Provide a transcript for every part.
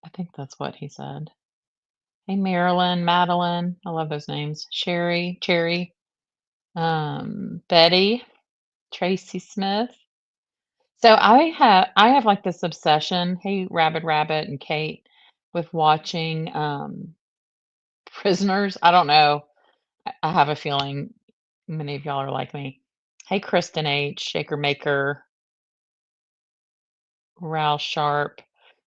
I think that's what he said. Hey, Marilyn, Madeline. I love those names. Sherry, Cherry, Betty, Tracy Smith. So I have like this obsession. Hey, Rabbit, and Kate, with watching prisoners. I don't know. I have a feeling many of y'all are like me. Hey, Kristen H, Shaker Maker, Ral Sharp.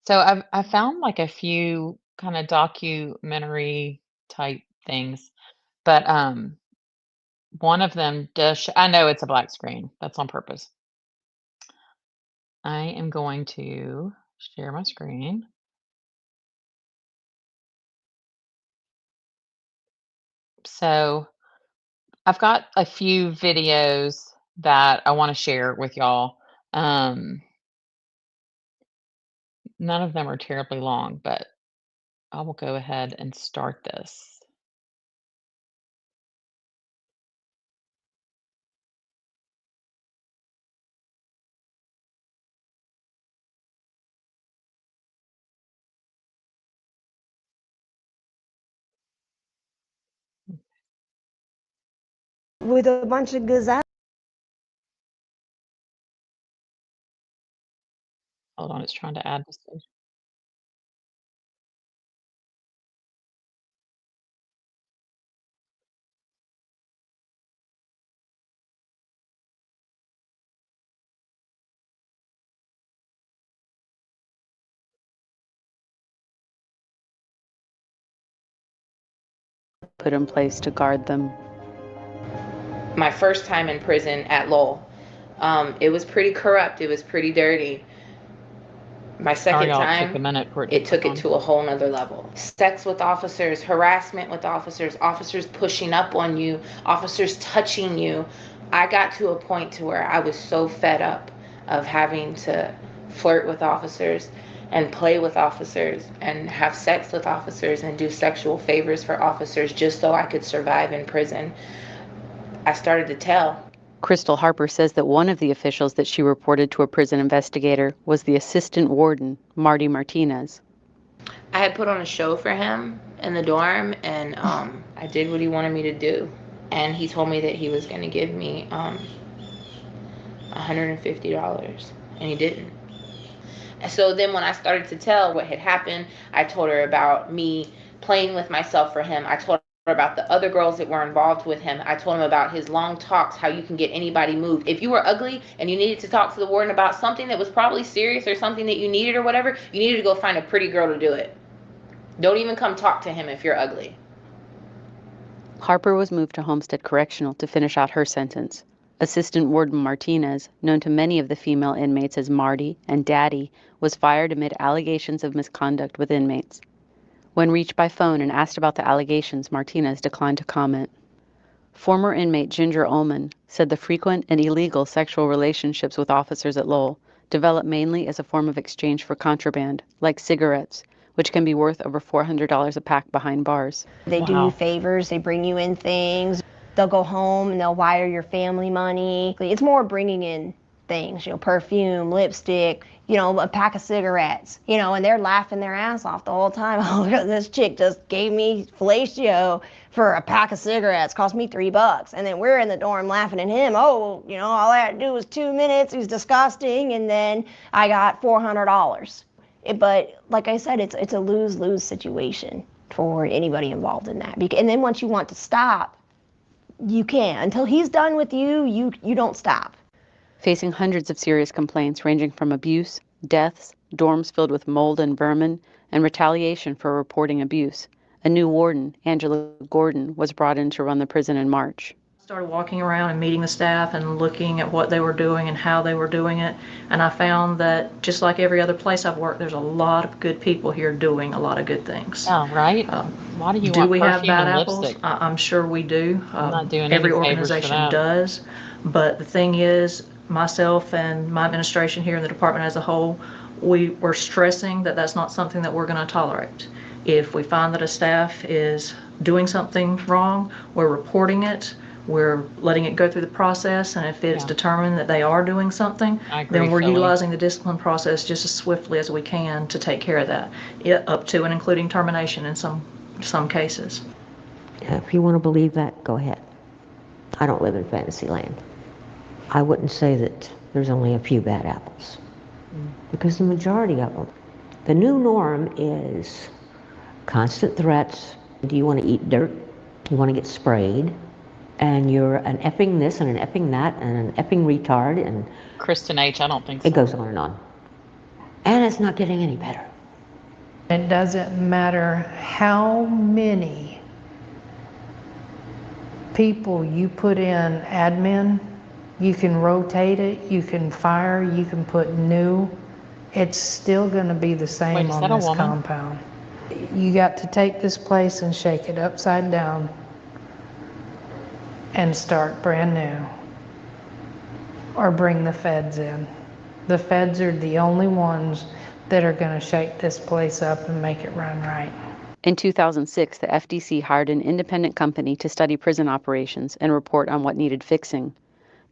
So I found like a few kind of documentary type things, but one of them does. I know it's a black screen. That's on purpose. I am going to share my screen. So I've got a few videos that I want to share with y'all. Um, None of them are terribly long, but I will go ahead and start this. With a bunch of gazelle. Hold on, it's trying to add this. Put in place to guard them. My first time in prison at Lowell, it was pretty corrupt. It was pretty dirty. My Sorry, second y'all, it took a time, minute for it to it click took it on. to a whole nother level. Sex with officers, harassment with officers, officers pushing up on you, officers touching you. I got to a point to where I was so fed up of having to flirt with officers and play with officers and have sex with officers and do sexual favors for officers just so I could survive in prison. I started to tell. Crystal Harper says that one of the officials that she reported to a prison investigator was the assistant warden, Marty Martinez. I had put on a show for him in the dorm, and I did what he wanted me to do. And he told me that he was going to give me $150, and he didn't. And so then when I started to tell what had happened, I told her about me playing with myself for him. I told her about the other girls that were involved with him. I told him about his long talks, how you can get anybody moved. If you were ugly and you needed to talk to the warden about something that was probably serious or something that you needed or whatever, you needed to go find a pretty girl to do it. Don't even come talk to him if you're ugly. Harper was moved to Homestead Correctional to finish out her sentence. Assistant Warden Martinez, known to many of the female inmates as Marty and Daddy, was fired amid allegations of misconduct with inmates. When reached by phone and asked about the allegations, Martinez declined to comment. Former inmate Ginger Ullman said the frequent and illegal sexual relationships with officers at Lowell developed mainly as a form of exchange for contraband, like cigarettes, which can be worth over $400 a pack behind bars. They do you favors, they bring you in things. They'll go home and they'll wire your family money. It's more bringing in things, perfume, lipstick, a pack of cigarettes, and they're laughing their ass off the whole time. Oh, this chick just gave me fellatio for a pack of cigarettes, cost me $3. And then we're in the dorm laughing at him. Oh, all I had to do was 2 minutes. He was disgusting. And then I got $400. But like I said, it's a lose-lose situation for anybody involved in that. And then once you want to stop, you can't. Until he's done with you, you don't stop. Facing hundreds of serious complaints ranging from abuse, deaths, dorms filled with mold and vermin, and retaliation for reporting abuse, a new warden, Angela Gordon, was brought in to run the prison in March. Started walking around and meeting the staff and looking at what they were doing and how they were doing it, and I found that just like every other place I've worked, there's a lot of good people here doing a lot of good things. Oh, right. Why do you Do want we have perfume bad and apples? lipstick? I'm sure we do. I'm not doing every any favors for organization that. does, but the thing is, myself and my administration here in the department as a whole, we were stressing that that's not something that we're going to tolerate. If we find that a staff is doing something wrong, we're reporting it. we're letting it go through the process, and if it's determined that they are doing something, I agree then we're fully. utilizing the discipline process just as swiftly as we can to take care of that, up to and including termination in some cases. If you want to believe that, go ahead. I don't live in fantasy land. I wouldn't say that there's only a few bad apples, because the majority of them. The new norm is constant threats. Do you want to eat dirt? You want to get sprayed? And you're an effing this and an effing that and an effing retard, and Kristen H., I don't think so. it goes on. And it's not getting any better. It doesn't matter how many people you put in admin, you can rotate it, you can fire, you can put new. It's still going to be the same. Wait, is on that a this woman? compound. You got to take this place and shake it upside down and start brand new, or bring the feds in. The feds are the only ones that are going to shake this place up and make it run right. In 2006, the FDC hired an independent company to study prison operations and report on what needed fixing.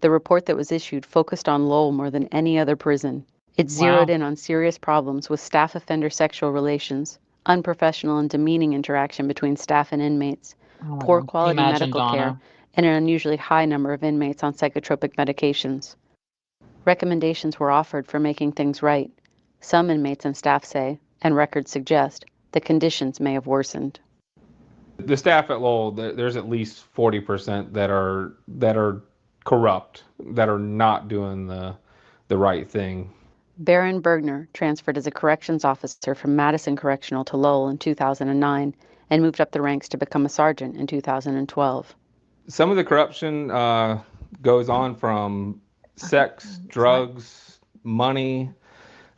The report that was issued focused on Lowell more than any other prison. It zeroed in on serious problems with staff offender sexual relations, unprofessional and demeaning interaction between staff and inmates, poor quality medical care, and an unusually high number of inmates on psychotropic medications. Recommendations were offered for making things right. Some inmates and staff say, and records suggest, the conditions may have worsened. The staff at Lowell, there's at least 40% that are corrupt, that are not doing the right thing. Baron Bergner transferred as a corrections officer from Madison Correctional to Lowell in 2009 and moved up the ranks to become a sergeant in 2012. Some of the corruption goes on from sex, drugs, money.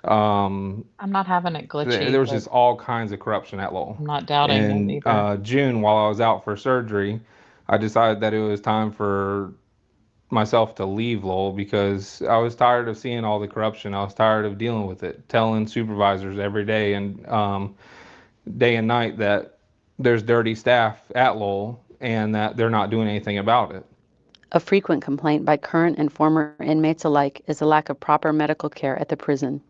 I'm not having it glitchy. There was just all kinds of corruption at Lowell. I'm not doubting it either. In June, while I was out for surgery, I decided that it was time for myself to leave Lowell because I was tired of seeing all the corruption. I was tired of dealing with it, telling supervisors every day and day and night that there's dirty staff at Lowell and that they're not doing anything about it. A frequent complaint by current and former inmates alike is the lack of proper medical care at the prison.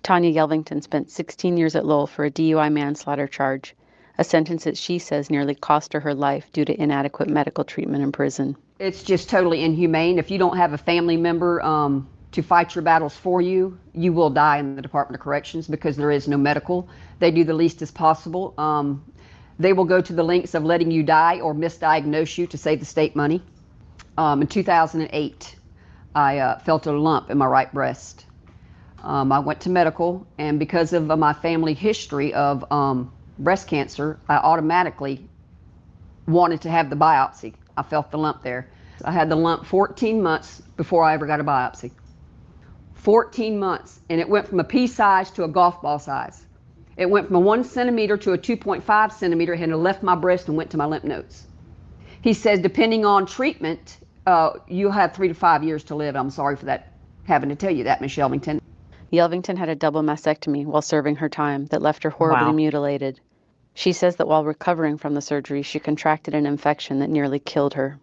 Tanya Yelvington spent 16 years at Lowell for a DUI manslaughter charge, a sentence that she says nearly cost her life due to inadequate medical treatment in prison. It's just totally inhumane. If you don't have a family member to fight your battles for you, you will die in the Department of Corrections because there is no medical. They do the least as possible. They will go to the lengths of letting you die or misdiagnose you to save the state money. In 2008, I felt a lump in my right breast. I went to medical, and because of my family history of breast cancer, I automatically wanted to have the biopsy. I felt the lump there. I had the lump 14 months before I ever got a biopsy. 14 months, and it went from a pea size to a golf ball size. It went from a 1 centimeter to a 2.5 centimeter, and it left my breast and went to my lymph nodes. He says, depending on treatment, you'll have 3 to 5 years to live. I'm sorry for that, having to tell you that, Ms. Yelvington. Yelvington had a double mastectomy while serving her time that left her horribly mutilated. She says that while recovering from the surgery, she contracted an infection that nearly killed her.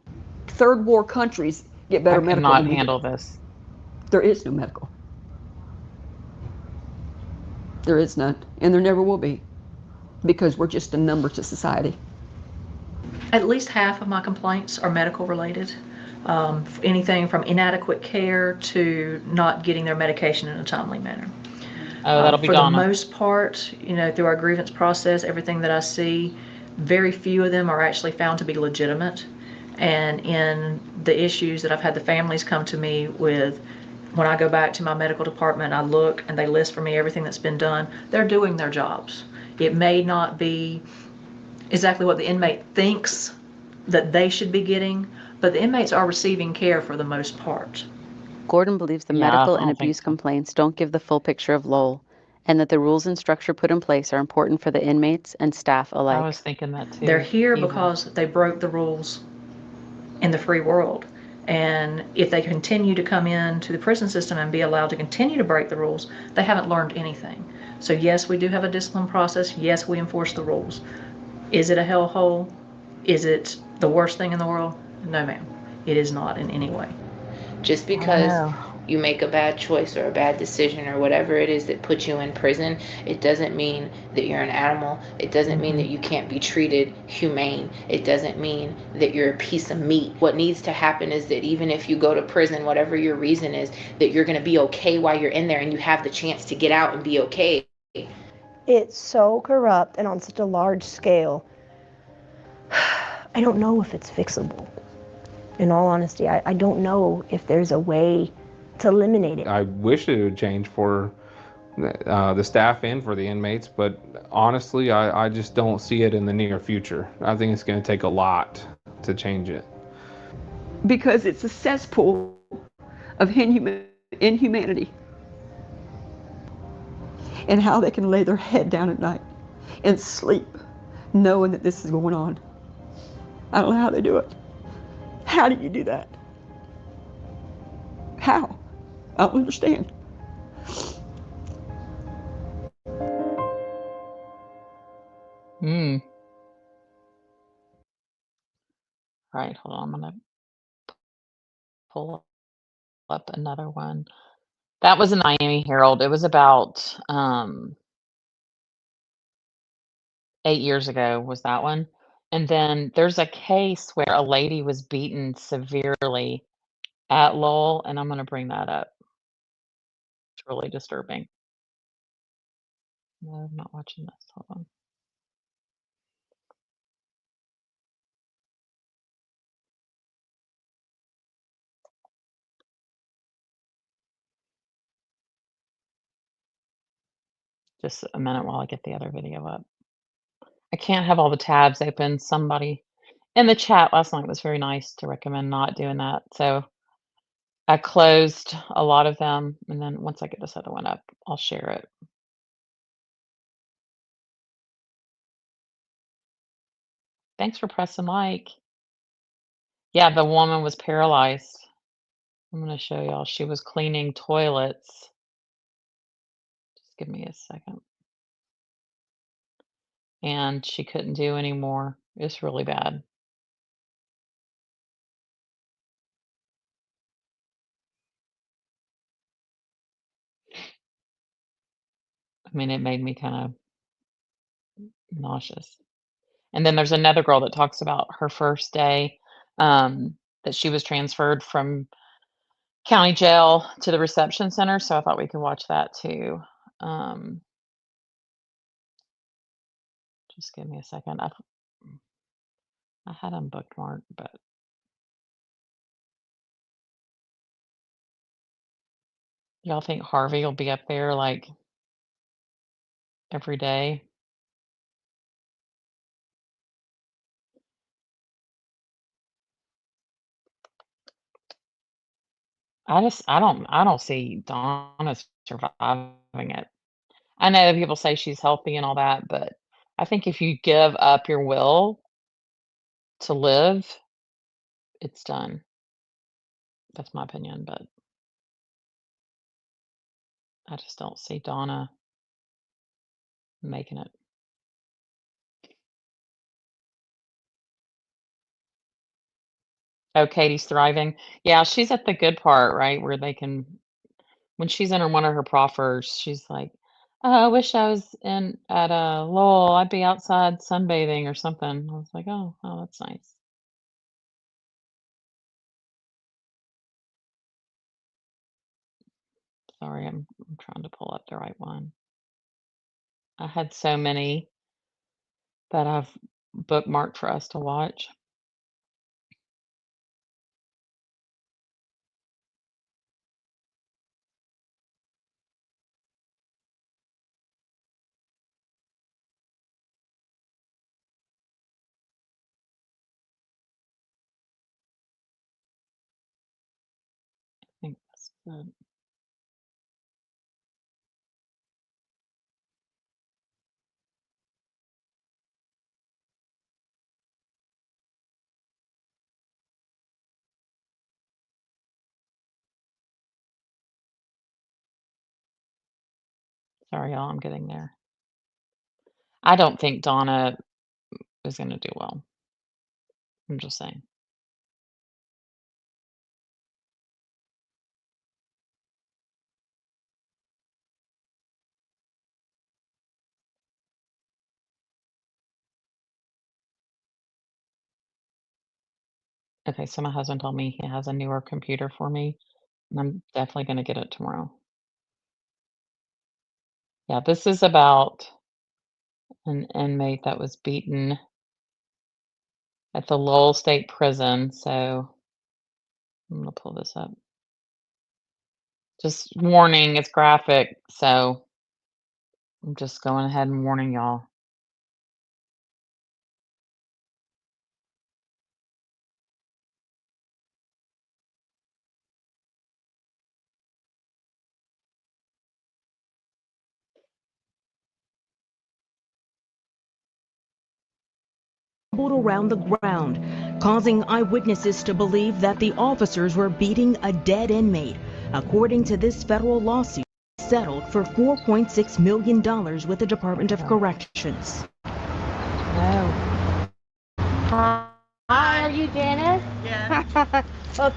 Third world countries get better medical. I cannot handle this. There is no medical. There is none, and there never will be, because we're just a number to society. At least half of my complaints are medical related. Anything from inadequate care to not getting their medication in a timely manner. Oh, that'll be For Donna. the most part, through our grievance process, everything that I see, very few of them are actually found to be legitimate. And in the issues that I've had the families come to me with, when I go back to my medical department, I look and they list for me everything that's been done. They're doing their jobs. It may not be exactly what the inmate thinks that they should be getting, but the inmates are receiving care for the most part. Gordon believes the medical and abuse complaints don't give the full picture of Lowell, and that the rules and structure put in place are important for the inmates and staff alike. I was thinking that too. They're here because they broke the rules in the free world. And if they continue to come into the prison system and be allowed to continue to break the rules, they haven't learned anything. So yes, we do have a discipline process. Yes, we enforce the rules. Is it a hellhole? Is it the worst thing in the world? No, ma'am. It is not in any way. Just I don't because know. you make a bad choice or a bad decision or whatever it is that puts you in prison, it doesn't mean that you're an animal. It doesn't mean that you can't be treated humane. It doesn't mean that you're a piece of meat. What needs to happen is that even if you go to prison, whatever your reason is, that you're going to be okay while you're in there and you have the chance to get out and be okay. It's so corrupt and on such a large scale. I don't know if it's fixable. In all honesty, I don't know if there's a way to eliminate it. I wish it would change for the staff and for the inmates, but honestly, I just don't see it in the near future. I think it's going to take a lot to change it. Because it's a cesspool of inhumanity. And how they can lay their head down at night and sleep knowing that this is going on. I don't know how they do it. How do you do that? How? I don't understand. Right, hold on. I'm gonna pull up another one. That was in the Miami Herald. It was about 8 years ago was that one. And then there's a case where a lady was beaten severely at Lowell, and I'm gonna bring that up. It's really disturbing. No, I'm not watching this. Hold on. Just a minute while I get the other video up. I can't have all the tabs open. Somebody in the chat last night was very nice to recommend not doing that. So I closed a lot of them, and then once I get this other one up, I'll share it. Thanks for pressing like. Yeah, the woman was paralyzed. I'm gonna show y'all. She was cleaning toilets. Just give me a second. And she couldn't do anymore. It's really bad. I mean, it made me kind of nauseous. And then there's another girl that talks about her first day, that she was transferred from county jail to the reception center, so I thought we could watch that too. Um, just give me a second. I had them bookmarked, but y'all think Harvey will be up there like every day? I don't see Donna surviving it. I know that people say she's healthy and all that, but I think if you give up your will to live, it's done. That's my opinion, but I just don't see Donna making it. Oh, Katie's thriving. Yeah, she's at the good part, right? Where they can, when she's in one of her proffers, she's like, "Oh, I wish I was in at Lowell. I'd be outside sunbathing or something." I was like, "Oh, that's nice." Sorry, I'm trying to pull up the right one. I had so many that I've bookmarked for us to watch. I think that's good. Sorry, y'all, I'm getting there. I don't think Donna is gonna do well. I'm just saying. Okay, so my husband told me he has a newer computer for me, and I'm definitely gonna get it tomorrow. Yeah, this is about an inmate that was beaten at the Lowell State Prison, so I'm gonna pull this up. Just warning, it's graphic, so I'm just going ahead and warning y'all. Around the ground, causing eyewitnesses to believe that the officers were beating a dead inmate. According to this federal lawsuit, settled for $4.6 million with the Department of Corrections. No. Hi, are you Janice? Yeah. Well,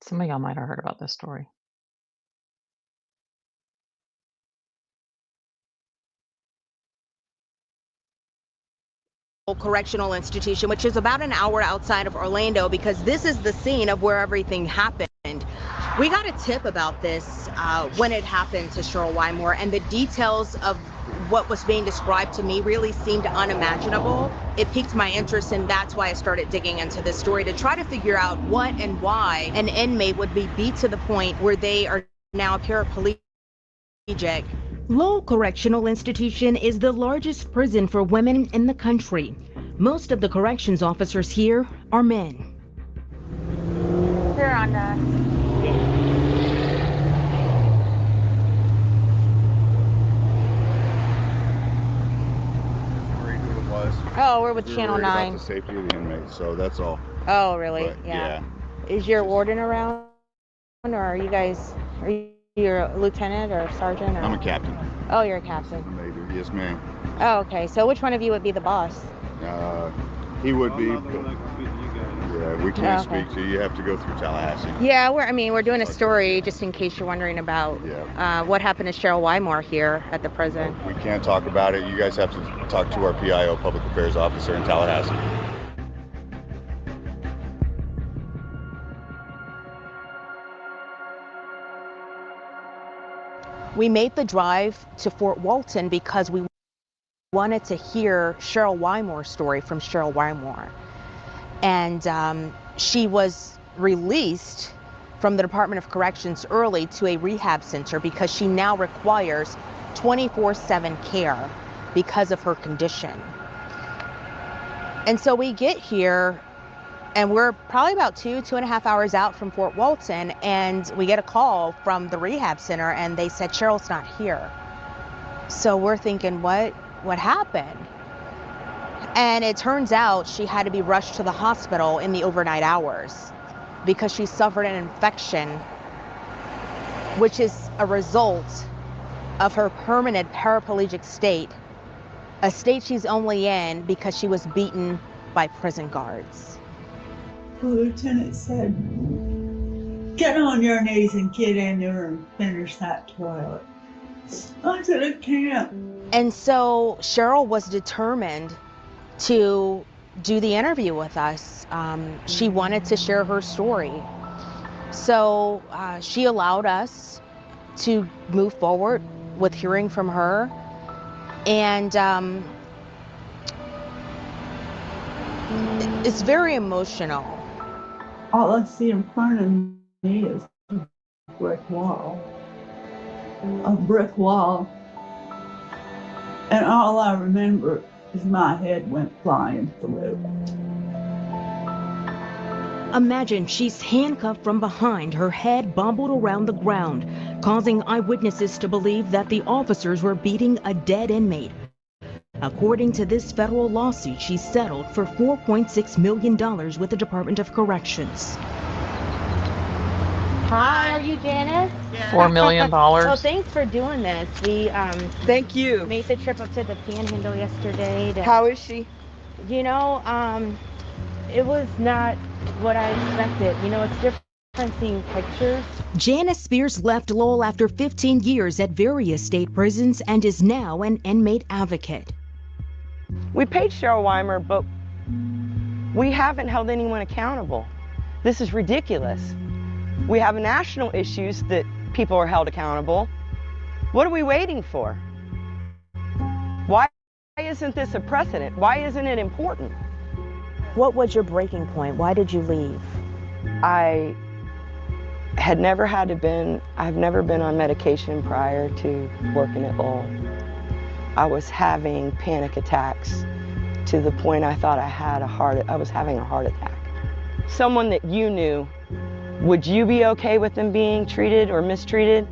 Some of y'all might have heard about this story. Correctional institution, which is about an hour outside of Orlando, because this is the scene of where everything happened. We got a tip about this when it happened to Cheryl Wymore, and the details of what was being described to me really seemed unimaginable. It piqued my interest, and that's why I started digging into this story to try to figure out what and why an inmate would be beat to the point where they are now paraplegic. Lowell Correctional Institution is the largest prison for women in the country. Most of the corrections officers here are men. they're on Oh, we're with Channel 9. About the safety of the inmates, so that's all. Oh, really? But, yeah. Is your warden around, or are you a lieutenant or sergeant? Or? I'm a captain. Oh, you're a captain. Major, yes, ma'am. Oh, okay. So which one of you would be the boss? He would be. Yeah, we can't speak to you. You have to go through Tallahassee. Yeah, we're doing a story just in case you're wondering about what happened to Cheryl Wymore here at the prison. We can't talk about it. You guys have to talk to our PIO, Public Affairs Officer in Tallahassee. We made the drive to Fort Walton because we wanted to hear Cheryl Wymore's story from Cheryl Wymore. And she was released from the Department of Corrections early to a rehab center because she now requires 24/7 care because of her condition. And so we get here, and we're probably about 2.5 hours out from Fort Walton, and we get a call from the rehab center, and they said Cheryl's not here. So we're thinking, what happened? And it turns out she had to be rushed to the hospital in the overnight hours because she suffered an infection, which is a result of her permanent paraplegic state, a state she's only in because she was beaten by prison guards. The lieutenant said, "Get on your knees and get in there and finish that toilet." I said, "I can't." And so Cheryl was determined to do the interview with us. She wanted to share her story. So she allowed us to move forward with hearing from her. And it's very emotional. All I see in front of me is a brick wall. A brick wall. And all I remember is my head went flying through. Imagine she's handcuffed from behind, her head bobbled around the ground, causing eyewitnesses to believe that the officers were beating a dead inmate. According to this federal lawsuit, she settled for $4.6 million with the Department of Corrections. Hi, are you Janice? Yeah. $4 million. Well, thanks for doing this. We Thank you. made the trip up to the Panhandle yesterday. How is she? You know, it was not what I expected. You know, it's I'm seeing pictures. Janice Spears left Lowell after 15 years at various state prisons and is now an inmate advocate. We paid Cheryl Weimer, but we haven't held anyone accountable. This is ridiculous. We have national issues that people are held accountable. What are we waiting for? Why isn't this a precedent? Why isn't it important? What was your breaking point? Why did you leave? I had never I've never been on medication prior to working at Lowell. I was having panic attacks to the point I thought I was having a heart attack. Someone that you knew, would you be okay with them being treated or mistreated?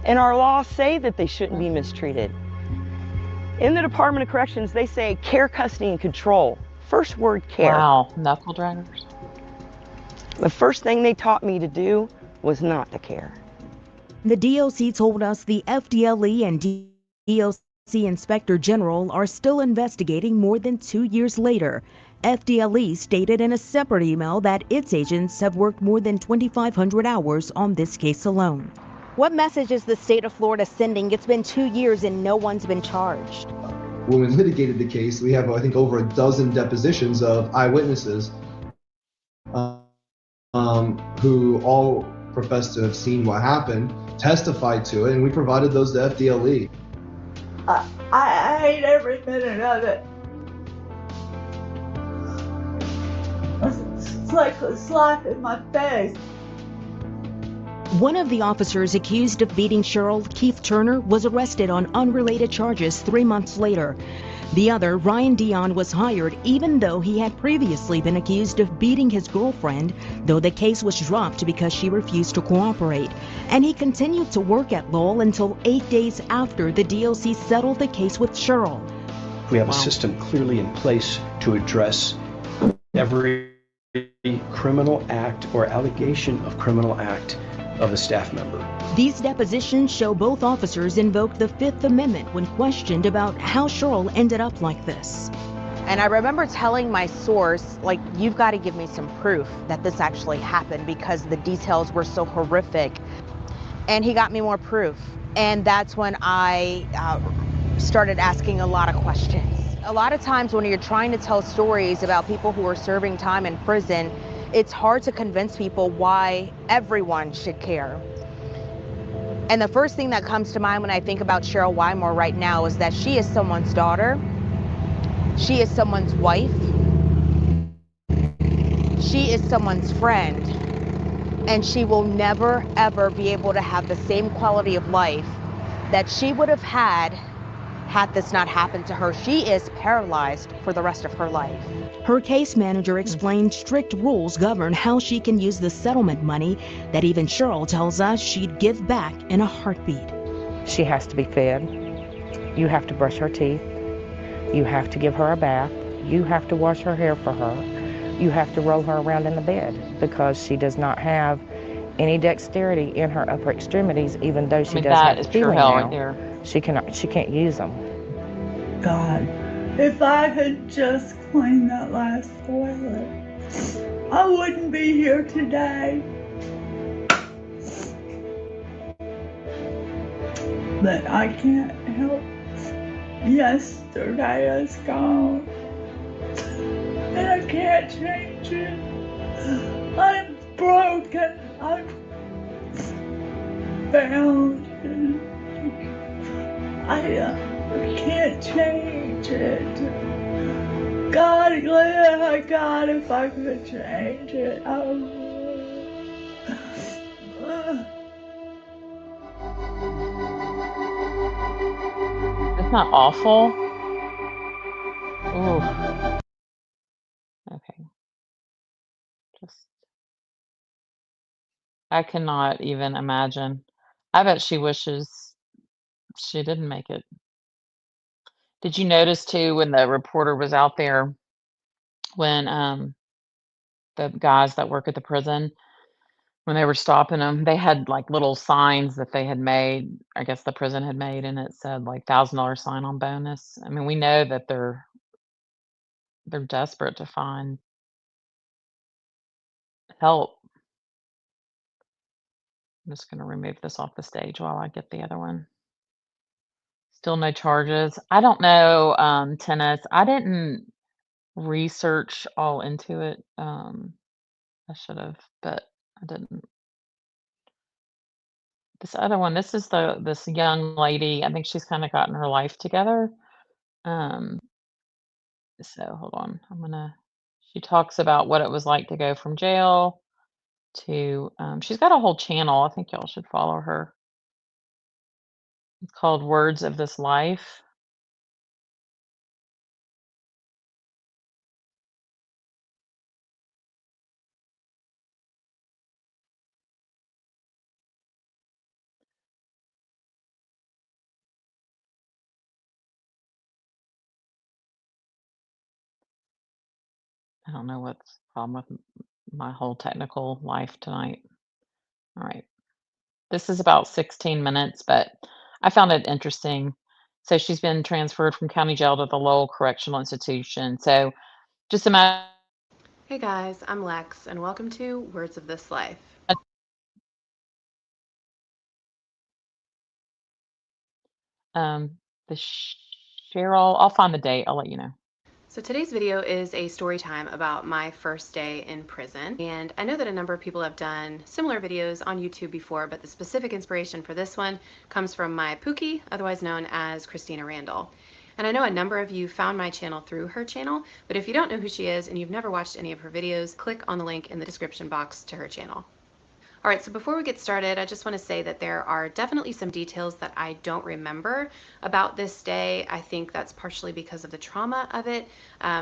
And our laws say that they shouldn't be mistreated. In the Department of Corrections, they say care, custody, and control. First word, care. Wow, knuckle draggers. The first thing they taught me to do was not to care. The DOC told us the FDLE and DOC Inspector General are still investigating more than 2 years later. FDLE stated in a separate email that its agents have worked more than 2,500 hours on this case alone. What message is the state of Florida sending? It's been 2 years and no one's been charged. When we litigated the case, we have, I think, over a dozen depositions of eyewitnesses who all professed to have seen what happened, testified to it, and we provided those to FDLE. I hate every minute of it. It's like a slap in my face. One of the officers accused of beating Cheryl, Keith Turner, was arrested on unrelated charges 3 months later. The other, Ryan Dion, was hired even though he had previously been accused of beating his girlfriend, though the case was dropped because she refused to cooperate. And he continued to work at Lowell until 8 days after the DOC settled the case with Cheryl. We have a system clearly in place to address every criminal act or allegation of criminal act of a staff member. These depositions show both officers invoked the Fifth Amendment when questioned about how Cheryl ended up like this. And I remember telling my source, like, you've got to give me some proof that this actually happened because the details were so horrific. And he got me more proof. And that's when I started asking a lot of questions. A lot of times when you're trying to tell stories about people who are serving time in prison, it's hard to convince people why everyone should care. And the first thing that comes to mind when I think about Cheryl Weimer right now is that she is someone's daughter, she is someone's wife, she is someone's friend, and she will never ever be able to have the same quality of life that she would have had this not happened to her. She is paralyzed for the rest of her life. Her case manager explained strict rules govern how she can use the settlement money that even Cheryl tells us she'd give back in a heartbeat. She has to be fed. You have to brush her teeth. You have to give her a bath. You have to wash her hair for her. You have to roll her around in the bed because she does not have any dexterity in her upper extremities, even though she does have that is feeling pure hell now. right there. She can't use them. God, if I could just clean that last toilet, I wouldn't be here today. But I can't help. Yesterday is gone. And I can't change it. I'm broken. I'm bound. I can't change it. God, God, if I could change it, I would. It's not awful. Oh. Okay. I cannot even imagine. I bet she wishes she didn't make it. Did you notice too when the reporter was out there when the guys that work at the prison when they were stopping them, they had like little signs that they had made, I guess the prison had made, and it said like $1,000 sign on bonus. I mean, we know that they're desperate to find help. I'm just going to remove this off the stage while I get the other one. Still no charges. I don't know, tennis. I didn't research all into it. I should have, but I didn't. This other one, this is this young lady. I think she's kind of gotten her life together. Um, so hold on. She talks about what it was like to go from jail to, she's got a whole channel. I think y'all should follow her. It's called Words of This Life. I don't know what's the problem with my whole technical life tonight. All right. This is about 16 minutes, but I found it interesting. So she's been transferred from county jail to the Lowell Correctional Institution. So just imagine. Hey guys, I'm Lex, and welcome to Words of This Life. The Cheryl, I'll find the date. I'll let you know. So today's video is a story time about my first day in prison. And I know that a number of people have done similar videos on YouTube before, but the specific inspiration for this one comes from my Pookie, otherwise known as Christina Randall. And I know a number of you found my channel through her channel, but if you don't know who she is and you've never watched any of her videos, click on the link in the description box to her channel. All right, so before we get started, I just want to say that there are definitely some details that I don't remember about this day. I think that's partially because of the trauma of it,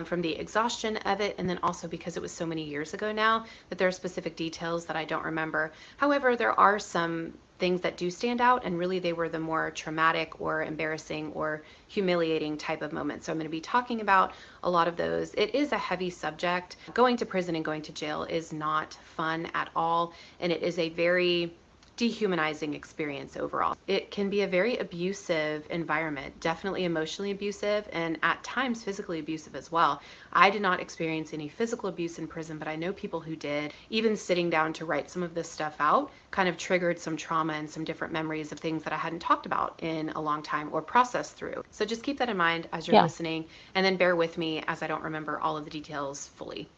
from the exhaustion of it, and then also because it was so many years ago now that there are specific details that I don't remember. However, there are some things that do stand out, and really they were the more traumatic or embarrassing or humiliating type of moments. So I'm going to be talking about a lot of those. It is a heavy subject. Going to prison and going to jail is not fun at all, and it is a very dehumanizing experience overall. It can be a very abusive environment, definitely emotionally abusive, and at times physically abusive as well. I did not experience any physical abuse in prison, but I know people who did. Even sitting down to write some of this stuff out kind of triggered some trauma and some different memories of things that I hadn't talked about in a long time or processed through. So just keep that in mind as you're listening, and then bear with me as I don't remember all of the details fully.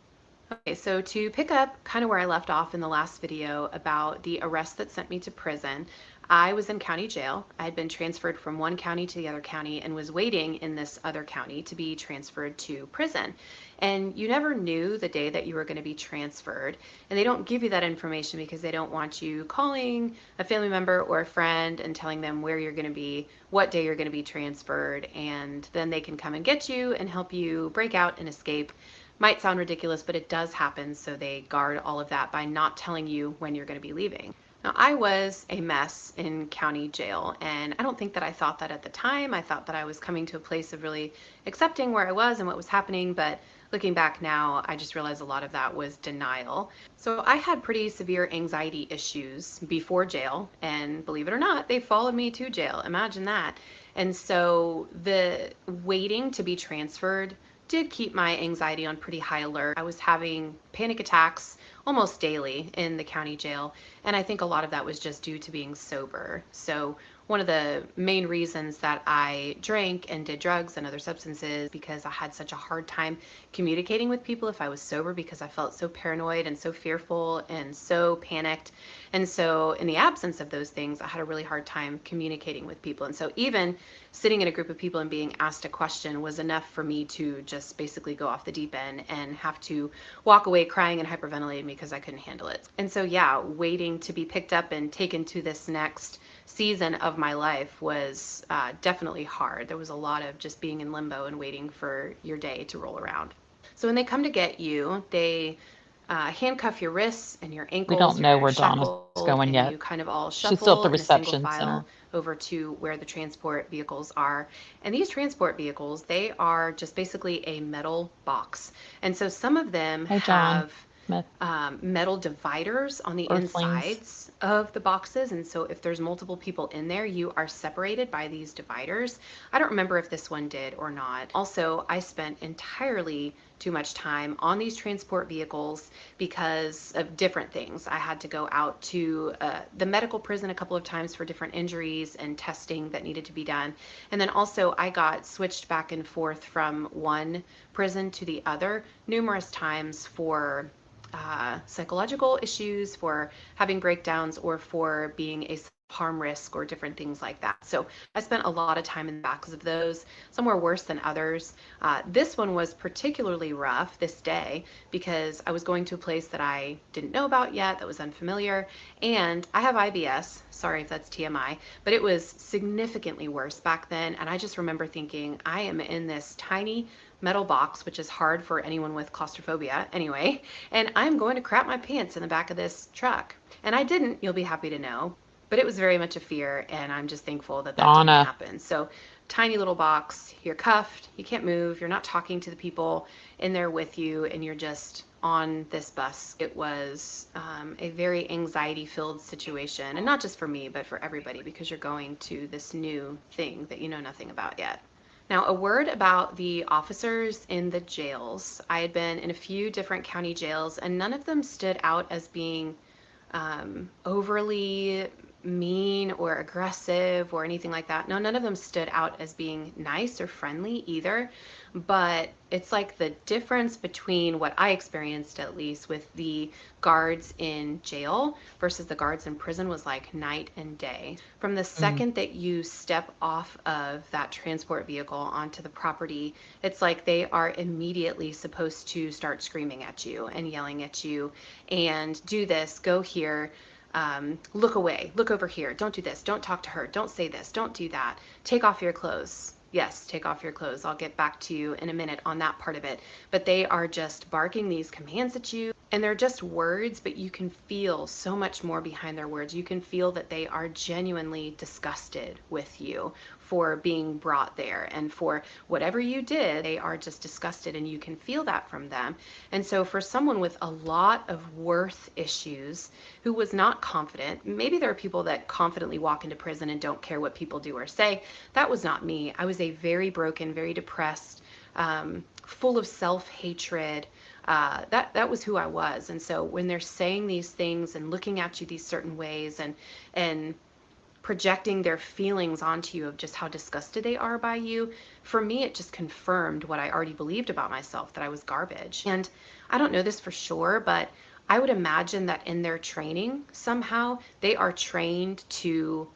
Okay, so to pick up kind of where I left off in the last video about the arrest that sent me to prison, I was in county jail. I had been transferred from one county to the other county and was waiting in this other county to be transferred to prison. And you never knew the day that you were going to be transferred. And they don't give you that information because they don't want you calling a family member or a friend and telling them where you're going to be, what day you're going to be transferred, and then they can come and get you and help you break out and escape. Might sound ridiculous, but it does happen, so they guard all of that by not telling you when you're going to be leaving. Now, I was a mess in county jail, and I don't think that I thought that at the time. I thought that I was coming to a place of really accepting where I was and what was happening, but looking back now, I just realized a lot of that was denial. So I had pretty severe anxiety issues before jail, and believe it or not, they followed me to jail. Imagine that. And so the waiting to be transferred did keep my anxiety on pretty high alert. I was having panic attacks almost daily in the county jail, and I think a lot of that was just due to being sober. So one of the main reasons that I drank and did drugs and other substances because I had such a hard time communicating with people if I was sober, because I felt so paranoid and so fearful and so panicked. And so in the absence of those things, I had a really hard time communicating with people. And so even sitting in a group of people and being asked a question was enough for me to just basically go off the deep end and have to walk away crying and hyperventilating because I couldn't handle it. And so yeah, waiting to be picked up and taken to this next season of my life was definitely hard. There was a lot of just being in limbo and waiting for your day to roll around. So when they come to get you, they handcuff your wrists and your ankles. We don't know where Donna's shackled, going and yet. you kind of all She's still at shuffle the in a single reception file center. over to where the transport vehicles are. And these transport vehicles, they are just basically a metal box. And so some of them have metal dividers on the insides of the boxes, and so if there's multiple people in there, you are separated by these dividers. I don't remember if this one did or not. Also, I spent entirely too much time on these transport vehicles because of different things. I had to go out to the medical prison a couple of times for different injuries and testing that needed to be done. And then also I got switched back and forth from one prison to the other numerous times for psychological issues, for having breakdowns, or for being a harm risk or different things like that. So I spent a lot of time in the backs of those. Some were worse than others. This one was particularly rough this day because I was going to a place that I didn't know about yet, that was unfamiliar, and I have IBS. Sorry if that's TMI, but it was significantly worse back then. And I just remember thinking, I am in this tiny metal box, which is hard for anyone with claustrophobia anyway, and I'm going to crap my pants in the back of this truck. And I didn't, you'll be happy to know. But it was very much a fear, and I'm just thankful that that didn't Donna. happen. So tiny little box, you're cuffed, you can't move, you're not talking to the people in there with you, and you're just on this bus. It was a very anxiety-filled situation, and not just for me, but for everybody, because you're going to this new thing that you know nothing about yet. Now, a word about the officers in the jails. I had been in a few different county jails, and none of them stood out as being overly mean or aggressive or anything like that. No, none of them stood out as being nice or friendly either. But it's like the difference between what I experienced, at least with the guards in jail versus the guards in prison, was like night and day. From the second that you step off of that transport vehicle onto the property, it's like they are immediately supposed to start screaming at you and yelling at you and do this, go here, look away, look over here, don't do this, don't talk to her, don't say this, don't do that, take off your clothes. Yes, take off your clothes. I'll get back to you in a minute on that part of it. But they are just barking these commands at you, and they're just words, but you can feel so much more behind their words. You can feel that they are genuinely disgusted with you for being brought there, and for whatever you did, they are just disgusted, and you can feel that from them. And so for someone with a lot of worth issues who was not confident, maybe there are people that confidently walk into prison and don't care what people do or say. That was not me. I was a very broken, very depressed, full of self-hatred. That was who I was. And so when they're saying these things and looking at you these certain ways and projecting their feelings onto you of just how disgusted they are by you, for me it just confirmed what I already believed about myself, that I was garbage. And I don't know this for sure, but I would imagine that in their training somehow they are trained to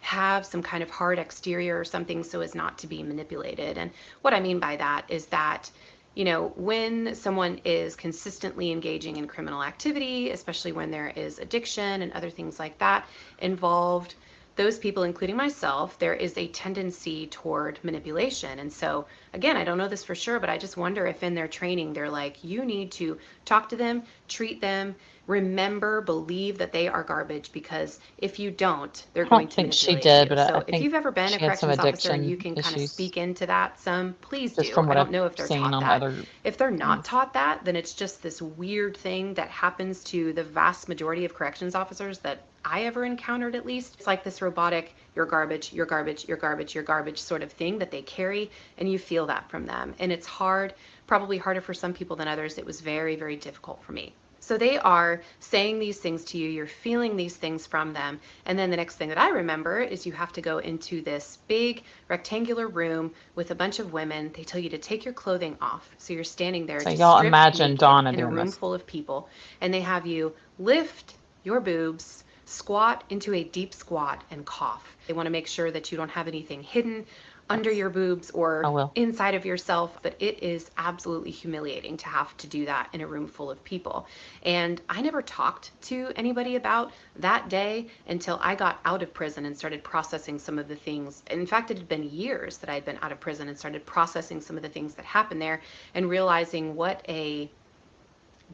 have some kind of hard exterior or something so as not to be manipulated. And what I mean by that is that, you know, when someone is consistently engaging in criminal activity, especially when there is addiction and other things like that involved, those people, including myself, there is a tendency toward manipulation. And so, again, I don't know this for sure, but I just wonder if in their training, they're like, you need to talk to them, treat them, remember, believe that they are garbage, because if you don't, they're I going don't to think she manipulate did, you. but I So if think you've ever been a she had some corrections officer and you addiction can kind of issues, speak into that some, please just do. from I what don't I've know if they're seen taught on that. other If they're not things. taught that, then it's just this weird thing that happens to the vast majority of corrections officers that I ever encountered, at least. It's like this robotic, you're garbage, you're garbage, you're garbage, you're garbage sort of thing that they carry, and you feel that from them. And it's hard, probably harder for some people than others. It was very, very difficult for me. So they are saying these things to you, you're feeling these things from them, and then the next thing that I remember is you have to go into this big rectangular room with a bunch of women. They tell you to take your clothing off. So you're standing there So just y'all stripped imagine naked Donna in a doing room this. full of people, and they have you lift your boobs, squat into a deep squat, and cough. They want to make sure that you don't have anything hidden under your boobs or inside of yourself, but it is absolutely humiliating to have to do that in a room full of people. And I never talked to anybody about that day until I got out of prison and started processing some of the things. In fact, it had been years that I'd been out of prison and started processing some of the things that happened there and realizing what a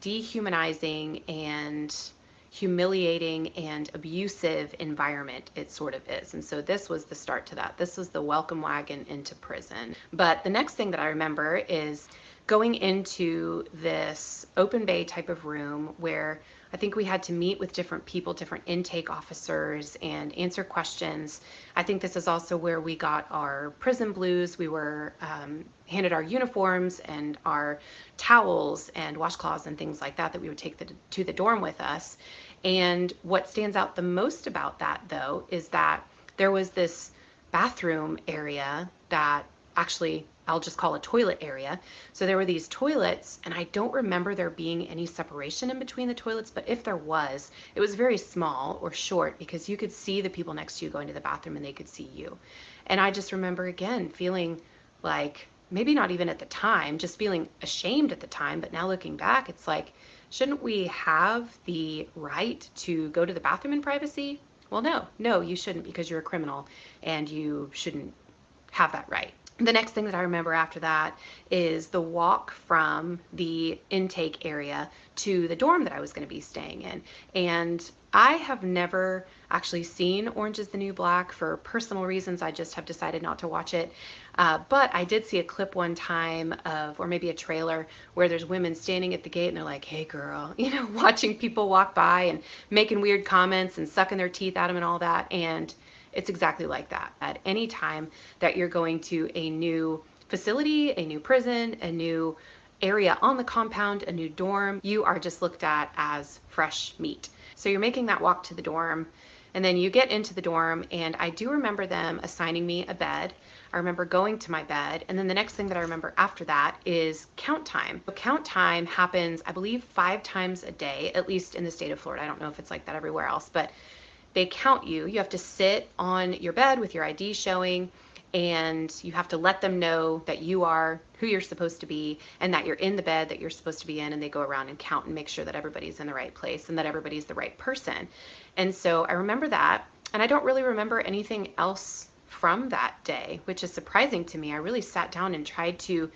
dehumanizing and humiliating and abusive environment it sort of is. And so this was the start to that. This was the welcome wagon into prison. But the next thing that I remember is going into this open bay type of room where I think we had to meet with different people, different intake officers, and answer questions. I think this is also where we got our prison blues. We were handed our uniforms and our towels and washcloths and things like that that we would take to the dorm with us. And what stands out the most about that, though, is that there was this bathroom area that actually I'll just call a toilet area. So there were these toilets, and I don't remember there being any separation in between the toilets, but if there was, it was very small or short because you could see the people next to you going to the bathroom and they could see you. And I just remember again feeling like, maybe not even at the time, just feeling ashamed at the time, but now looking back, it's like, shouldn't we have the right to go to the bathroom in privacy? Well, no, you shouldn't, because you're a criminal and you shouldn't have that right. The next thing that I remember after that is the walk from the intake area to the dorm that I was going to be staying in. And I have never actually seen Orange is the New Black for personal reasons. I just have decided not to watch it. But I did see a clip one time of, or maybe a trailer, where there's women standing at the gate and they're like, hey girl, you know, watching people walk by and making weird comments and sucking their teeth at them and all that. And it's exactly like that. At any time that you're going to a new facility, a new prison, a new area on the compound, a new dorm, you are just looked at as fresh meat. So you're making that walk to the dorm, and then you get into the dorm, and I do remember them assigning me a bed. I remember going to my bed, and then the next thing that I remember after that is count time. So count time happens, I believe, 5 times a day, at least in the state of Florida. I don't know if it's like that everywhere else, but they count you. You have to sit on your bed with your ID showing, and you have to let them know that you are who you're supposed to be and that you're in the bed that you're supposed to be in, and they go around and count and make sure that everybody's in the right place and that everybody's the right person. And so I remember that, and I don't really remember anything else from that day, which is surprising to me. I really sat down and tried to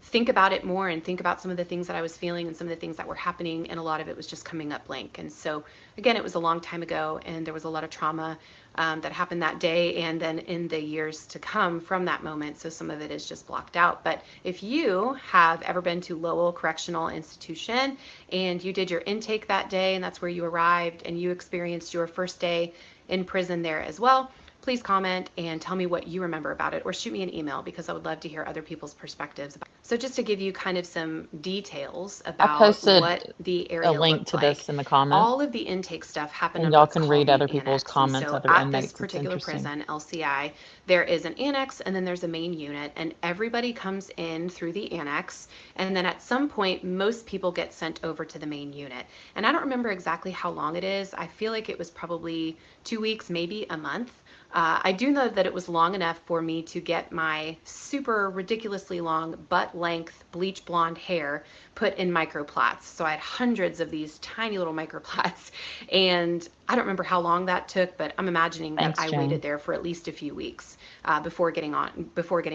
think about it more and think about some of the things that I was feeling and some of the things that were happening, and a lot of it was just coming up blank. And so again, it was a long time ago, and there was a lot of trauma that happened that day and then in the years to come from that moment, so some of it is just blocked out. But if you have ever been to Lowell Correctional Institution and you did your intake that day and that's where you arrived and you experienced your first day in prison there as well, please comment and tell me what you remember about it, or shoot me an email, because I would love to hear other people's perspectives. So just to give you kind of some details I about posted what the a area link looked to like, this in the comments, all of the intake stuff happened and in y'all what's can called read the other people's annex. And comments, so other at this inmates. It's particular interesting. prison, LCI, there is an annex and then there's a main unit, and everybody comes in through the annex, and then at some point most people get sent over to the main unit. And I don't remember exactly how long it is. I feel like it was probably 2 weeks, maybe a month. I do know that it was long enough for me to get my super ridiculously long butt length bleach blonde hair put in microplaits. So I had hundreds of these tiny little microplaits, and I don't remember how long that took, but I'm imagining that Thanks, I Jen. waited there for at least a few weeks before getting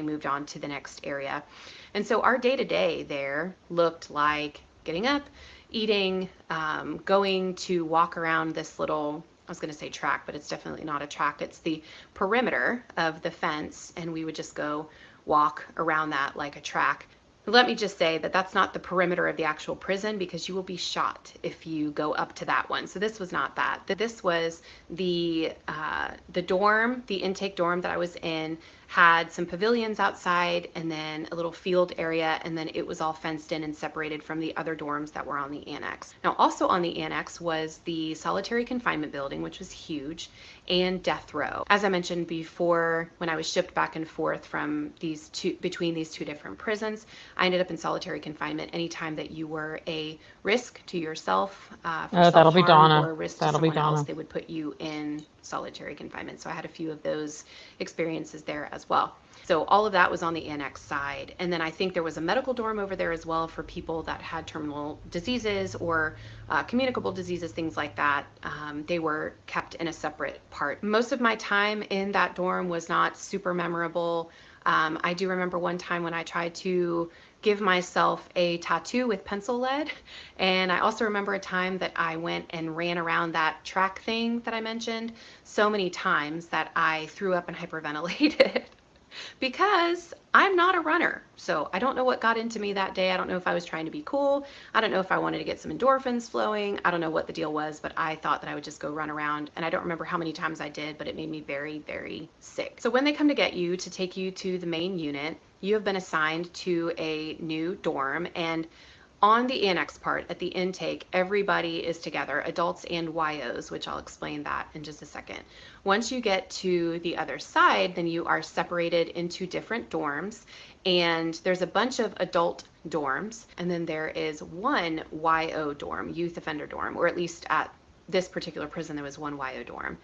moved on to the next area. And so our day-to-day there looked like getting up, eating, going to walk around this little, I was going to say track, but it's definitely not a track. It's the perimeter of the fence, and we would just go walk around that like a track. Let me just say that that's not the perimeter of the actual prison, because you will be shot if you go up to that one. So this was not that. This was the dorm, the intake dorm that I was in, had some pavilions outside and then a little field area, and then it was all fenced in and separated from the other dorms that were on the annex. Now also on the annex was the solitary confinement building, which was huge, and death row. As I mentioned before, when I was shipped back and forth from between these two different prisons, I ended up in solitary confinement. Anytime that you were a risk to yourself for That'll be self-harm Donna. or a risk to That'll be someone else, Donna. they would put you in solitary confinement. So I had a few of those experiences there as well. So all of that was on the annex side. And then I think there was a medical dorm over there as well for people that had terminal diseases or communicable diseases, things like that. They were kept in a separate part. Most of my time in that dorm was not super memorable. I do remember one time when I tried to give myself a tattoo with pencil lead, and I also remember a time that I went and ran around that track thing that I mentioned so many times that I threw up and hyperventilated. because I'm not a runner. So I don't know what got into me that day. I don't know if I was trying to be cool. I don't know if I wanted to get some endorphins flowing. I don't know what the deal was, but I thought that I would just go run around. And I don't remember how many times I did, but it made me very, very sick. So when they come to get you to take you to the main unit, you have been assigned to a new dorm, and on the annex part, at the intake, everybody is together, adults and YOs, which I'll explain that in just a second. Once you get to the other side, then you are separated into different dorms, and there's a bunch of adult dorms, and then there is one YO dorm, youth offender dorm, or at least at this particular prison, there was one YO dorm.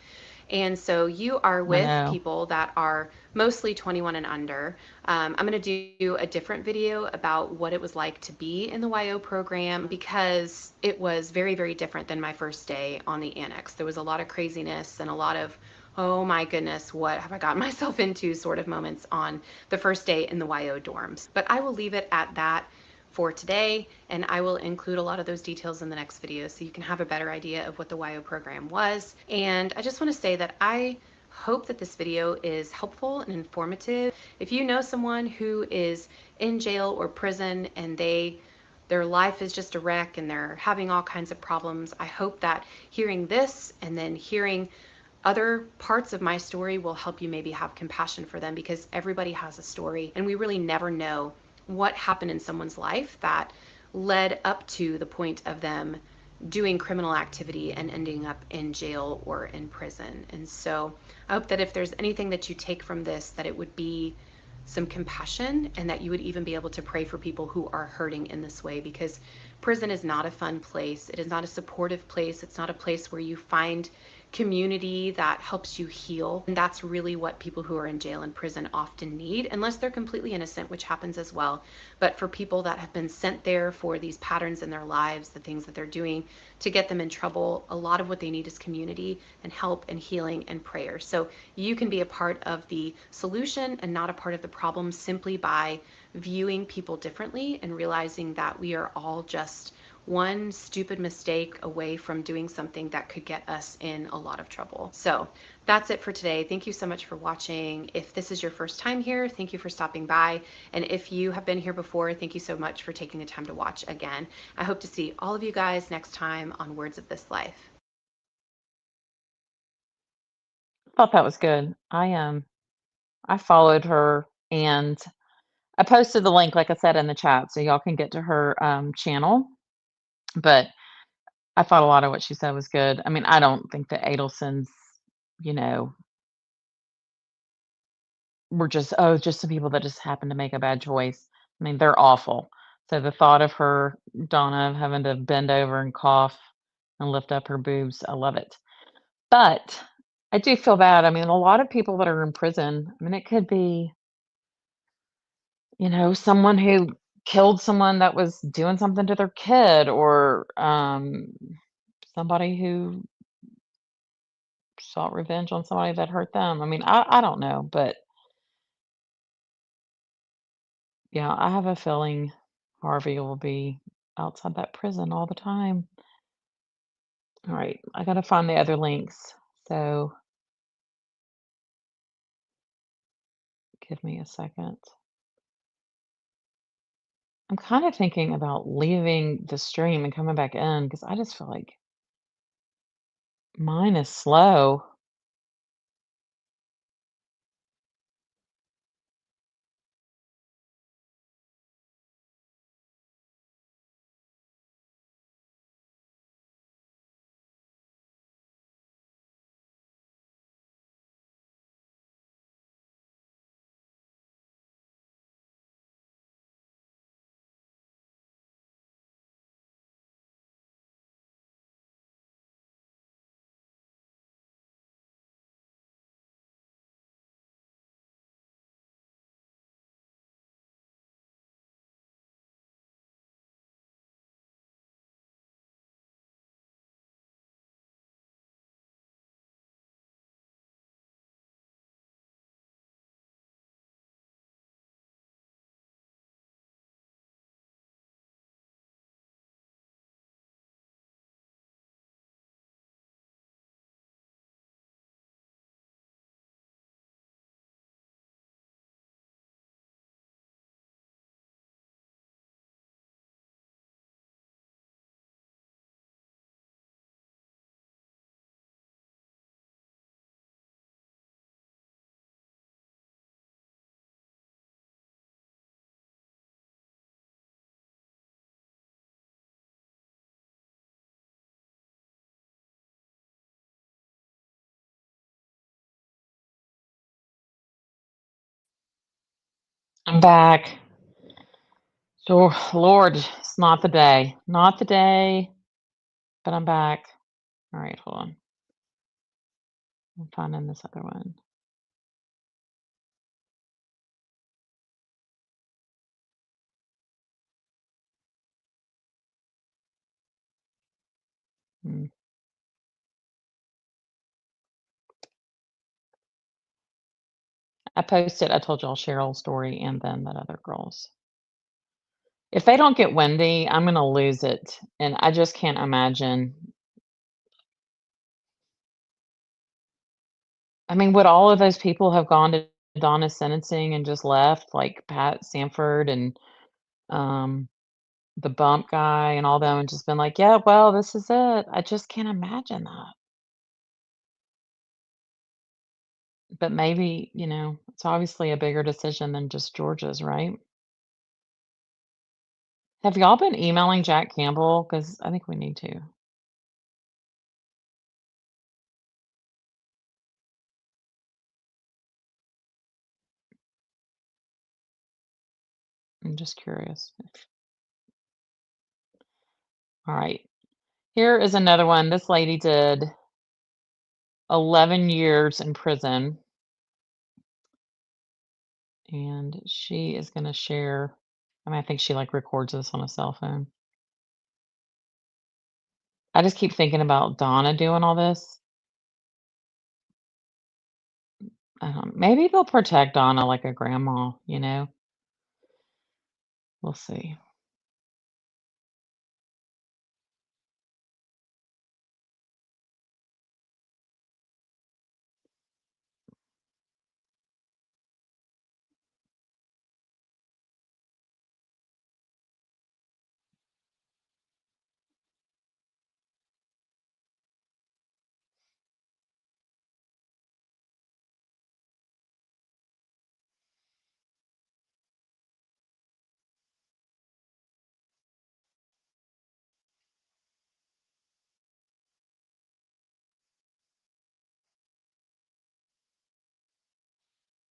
And so you are with people that are mostly 21 and under. I'm going to do a different video about what it was like to be in the YO program, because it was very, very different than my first day on the annex. There was a lot of craziness and a lot of, oh my goodness, what have I gotten myself into sort of moments on the first day in the YO dorms. But I will leave it at that for today, and I will include a lot of those details in the next video so you can have a better idea of what the YO program was. And I just want to say that I hope that this video is helpful and informative. If you know someone who is in jail or prison and their life is just a wreck and they're having all kinds of problems, I hope that hearing this and then hearing other parts of my story will help you maybe have compassion for them, because everybody has a story and we really never know what happened in someone's life that led up to the point of them doing criminal activity and ending up in jail or in prison. And so I hope that if there's anything that you take from this, that it would be some compassion, and that you would even be able to pray for people who are hurting in this way, because prison is not a fun place. It is not a supportive place. It's not a place where you find community that helps you heal. And that's really what people who are in jail and prison often need, unless they're completely innocent, which happens as well. But for people that have been sent there for these patterns in their lives, the things that they're doing to get them in trouble, a lot of what they need is community and help and healing and prayer. So you can be a part of the solution and not a part of the problem, simply by viewing people differently and realizing that we are all just one stupid mistake away from doing something that could get us in a lot of trouble. So that's it for today. Thank you so much for watching. If this is your first time here, thank you for stopping by. And if you have been here before, thank you so much for taking the time to watch again. I hope to see all of you guys next time on Words of This Life. I thought that was good. I followed her, and I posted the link, like I said, in the chat, so y'all can get to her channel. But I thought a lot of what she said was good. I mean, I don't think that Adelson's, you know, were just some people that just happened to make a bad choice. I mean, they're awful. So the thought of her, Donna, having to bend over and cough and lift up her boobs, I love it. But I do feel bad. I mean, a lot of people that are in prison, I mean, it could be, you know, someone who killed someone that was doing something to their kid, or somebody who sought revenge on somebody that hurt them. I mean, I don't know, but yeah, I have a feeling Harvey will be outside that prison all the time. All right, I gotta find the other links. So give me a second. I'm kind of thinking about leaving the stream and coming back in, because I just feel like mine is slow. back. So, Lord, it's not the day. Not the day, but I'm back. All right, hold on. I'm finding this other one. Hmm. I told y'all Cheryl's story and then that other girl's. If they don't get windy, I'm gonna lose it, and I just can't imagine. I mean, would all of those people have gone to Donna's sentencing and just left, like Pat Sanford and um, the bump guy and all them, and just been like, "Yeah, well, this is it." I just can't imagine that. But maybe, it's obviously a bigger decision than just Georgia's, right? Have y'all been emailing Jack Campbell? Because I think we need to. I'm just curious. All right. Here is another one. This lady did 11 years in prison, and she is going to share. I mean, I think she like records this on a cell phone. I just keep thinking about Donna doing all this. Maybe they'll protect Donna like a grandma, We'll see.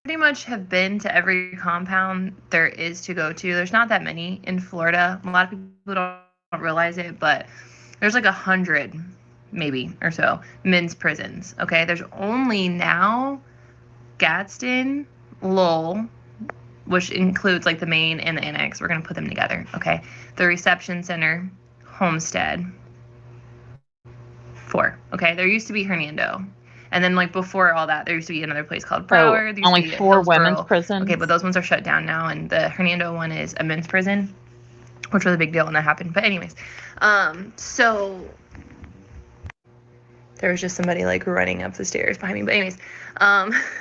Pretty much have been to every compound there is to go to. There's not that many in Florida. A lot of people don't realize it, but there's like 100 maybe or so men's prisons. Okay, there's only now Gadsden, Lowell, which includes like the main and the annex. We're gonna put them together. Okay, the reception center, Homestead. 4. Okay, there used to be Hernando. And then, like, before all that, there used to be another place called So Broward. There used only to be 4 women's Hillsboro. prisons? Okay, but those ones are shut down now, and the Hernando one is a men's prison, which was a big deal when that happened. But anyways, so there was just somebody, like, running up the stairs behind me. But anyways,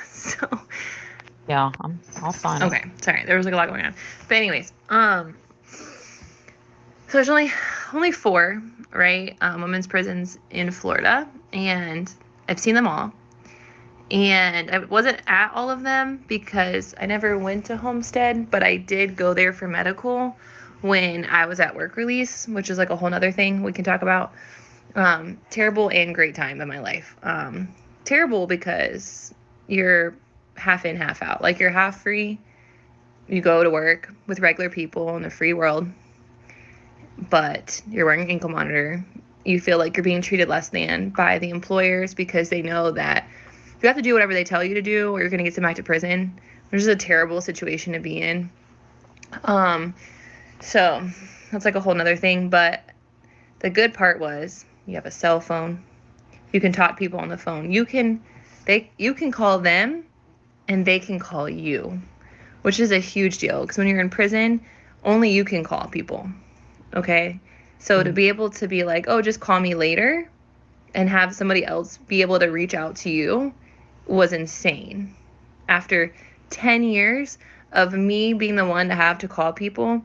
so... Yeah, I'll sign it. Okay, sorry, there was, like, a lot going on. But anyways, so there's only 4, right, women's prisons in Florida, and I've seen them all. And I wasn't at all of them because I never went to Homestead, but I did go there for medical when I was at work release, which is like a whole nother thing we can talk about. Terrible and great time in my life. Terrible because you're half in, half out. Like, you're half free. You go to work with regular people in a free world, but you're wearing an ankle monitor. You feel like you're being treated less than by the employers because they know that you have to do whatever they tell you to do or you're going to get sent back to prison, which is a terrible situation to be in. So that's like a whole nother thing. But the good part was you have a cell phone. You can talk to people on the phone. You can call them and they can call you, which is a huge deal because when you're in prison, only you can call people. Okay? So to be able to be like, oh, just call me later and have somebody else be able to reach out to you was insane. After 10 years of me being the one to have to call people,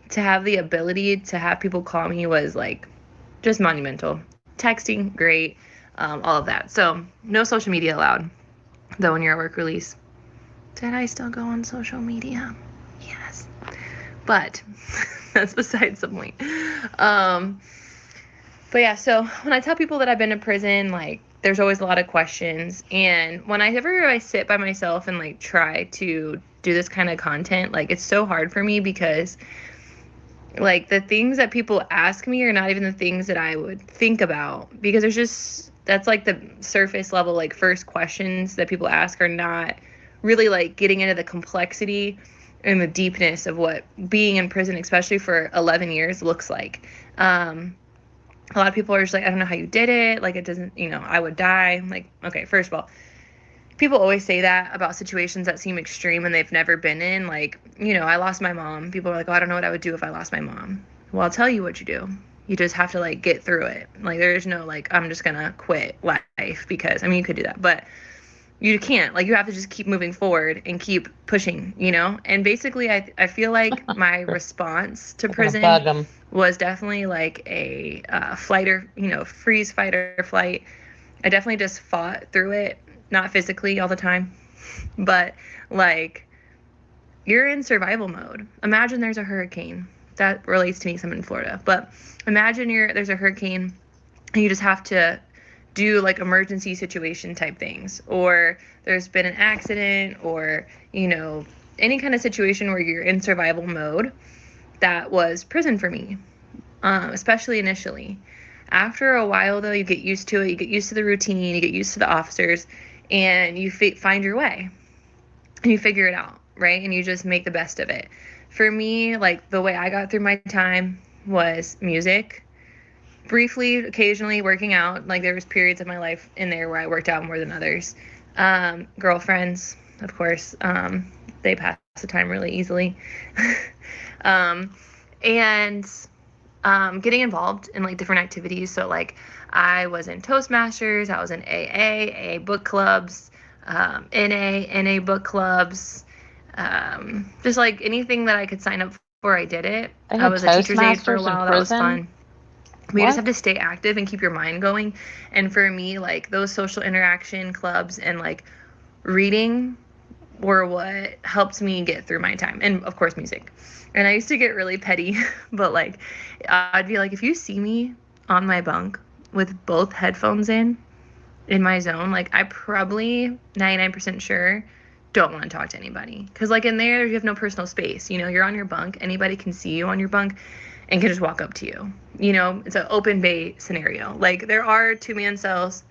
to have the ability to have people call me was like just monumental. Texting, great, all of that. So no social media allowed, though, when you're at work release. Did I still go on social media? Yes. But that's besides the point. But yeah, so when I tell people that I've been to prison, like, there's always a lot of questions. And whenever I sit by myself and, like, try to do this kind of content. Like, it's so hard for me because like the things that people ask me are not even the things that I would think about, because there's just, that's like the surface level, like first questions that people ask are not really like getting into the complexity and the deepness of what being in prison, especially for 11 years, looks like. A lot of people are just like, I don't know how you did it. Like, it doesn't, I would die. I'm like, okay, first of all, people always say that about situations that seem extreme and they've never been in. Like, I lost my mom. People are like, oh, I don't know what I would do if I lost my mom. Well, I'll tell you what you do. You just have to like get through it. Like, there's no like, I'm just gonna quit life, because you could do that, but you can't. Like, you have to just keep moving forward and keep pushing, And basically, I feel like my response to prison was definitely like a flight or, freeze, fight, or flight. I definitely just fought through it, not physically all the time, but like, you're in survival mode. Imagine there's a hurricane. That relates to me, 'cause I'm in Florida, but imagine there's a hurricane and you just have to do like emergency situation type things, or there's been an accident, or any kind of situation where you're in survival mode. That was prison for me, especially initially. After a while though, you get used to it, you get used to the routine, you get used to the officers, and you find your way and you figure it out, right? And you just make the best of it. For me, like, the way I got through my time was music, briefly, occasionally working out. Like, there was periods of my life in there where I worked out more than others. Girlfriends, of course, they pass the time really easily. And getting involved in like different activities. So like, I was in Toastmasters, I was in AA book clubs, NA book clubs, just like anything that I could sign up for, I did it. I was a teacher's aide for a while. That was fun. You just have to stay active and keep your mind going. And for me, like, those social interaction clubs and like reading were what helped me get through my time. And of course, music. And I used to get really petty, but like, I'd be like, if you see me on my bunk with both headphones in my zone, like, I probably 99% sure don't want to talk to anybody. Because like, in there, you have no personal space. You're on your bunk. Anybody can see you on your bunk and can just walk up to you. It's an open bay scenario. Like, there are 2-man cells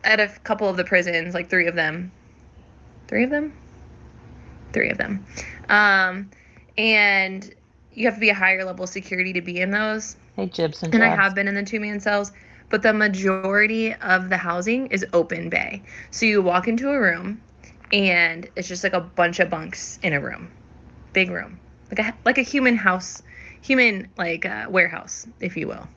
at a couple of the prisons, like 3 of them. 3 of them? 3 of them. And you have to be a higher level security to be in those. Hey, Jibs and I Jabs. have been in the 2-man cells, but the majority of the housing is open bay. So you walk into a room and it's just like a bunch of bunks in a room. Big room. Like a human house, warehouse, if you will.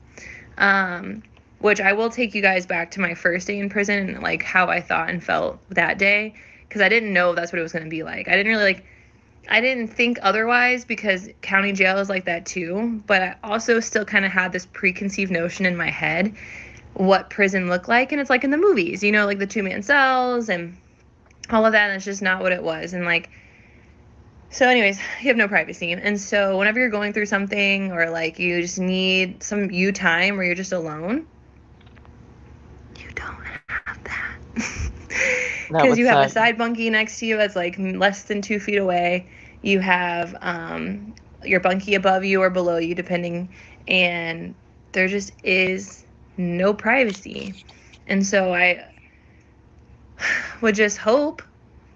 Which I will take you guys back to my first day in prison and like how I thought and felt that day, because I didn't know that's what it was going to be like. I didn't think otherwise, because county jail is like that too, but I also still kind of had this preconceived notion in my head what prison looked like, and it's like in the movies, like the 2-man cells and all of that, and it's just not what it was. And like, so anyways, you have no privacy. And so whenever you're going through something, or like you just need some you time where you're just alone, you don't have that. Because you have a side bunkie next to you that's like less than 2 feet away. You have your bunkie above you or below you, depending, and there just is no privacy. And so I would just hope,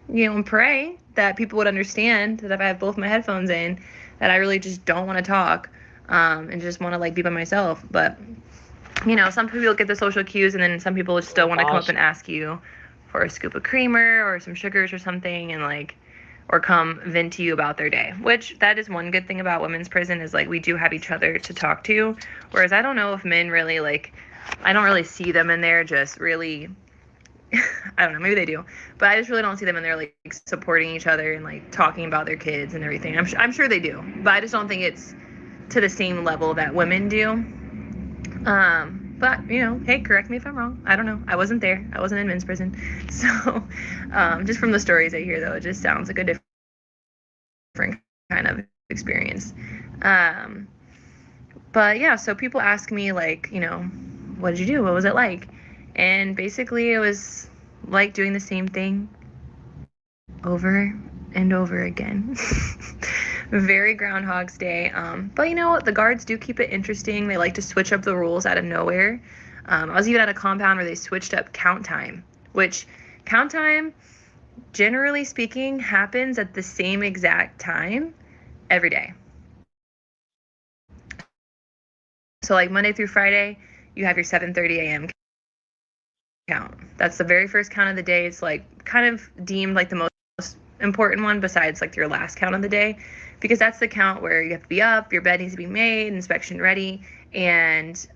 and pray that people would understand that if I have both my headphones in, that I really just don't want to talk, and just want to like be by myself. But some people get the social cues, and then some people still want to come up and ask you for a scoop of creamer or some sugars or something, and like, or come vent to you about their day. Which, that is one good thing about women's prison, is like, we do have each other to talk to. Whereas I don't know if men really like, I don't really see them in there just really, I don't know, maybe they do, but I just really don't see them in there like supporting each other and like talking about their kids and everything. I'm sure they do, but I just don't think it's to the same level that women do. But hey, correct me if I'm wrong. I don't know. I wasn't there. I wasn't in men's prison. So, just from the stories I hear though, it just sounds like a different kind of experience. But yeah, so people ask me like, what did you do? What was it like? And basically it was like doing the same thing over and over again. Very Groundhog's Day. But you know what? The guards do keep it interesting. They like to switch up the rules out of nowhere. I was even at a compound where they switched up count time, which count time, generally speaking, happens at the same exact time every day. So like Monday through Friday, you have your 7:30 a.m. count. That's the very first count of the day. It's like kind of deemed like the most important one besides like your last count of the day, because that's the count where you have to be up, your bed needs to be made, inspection ready, and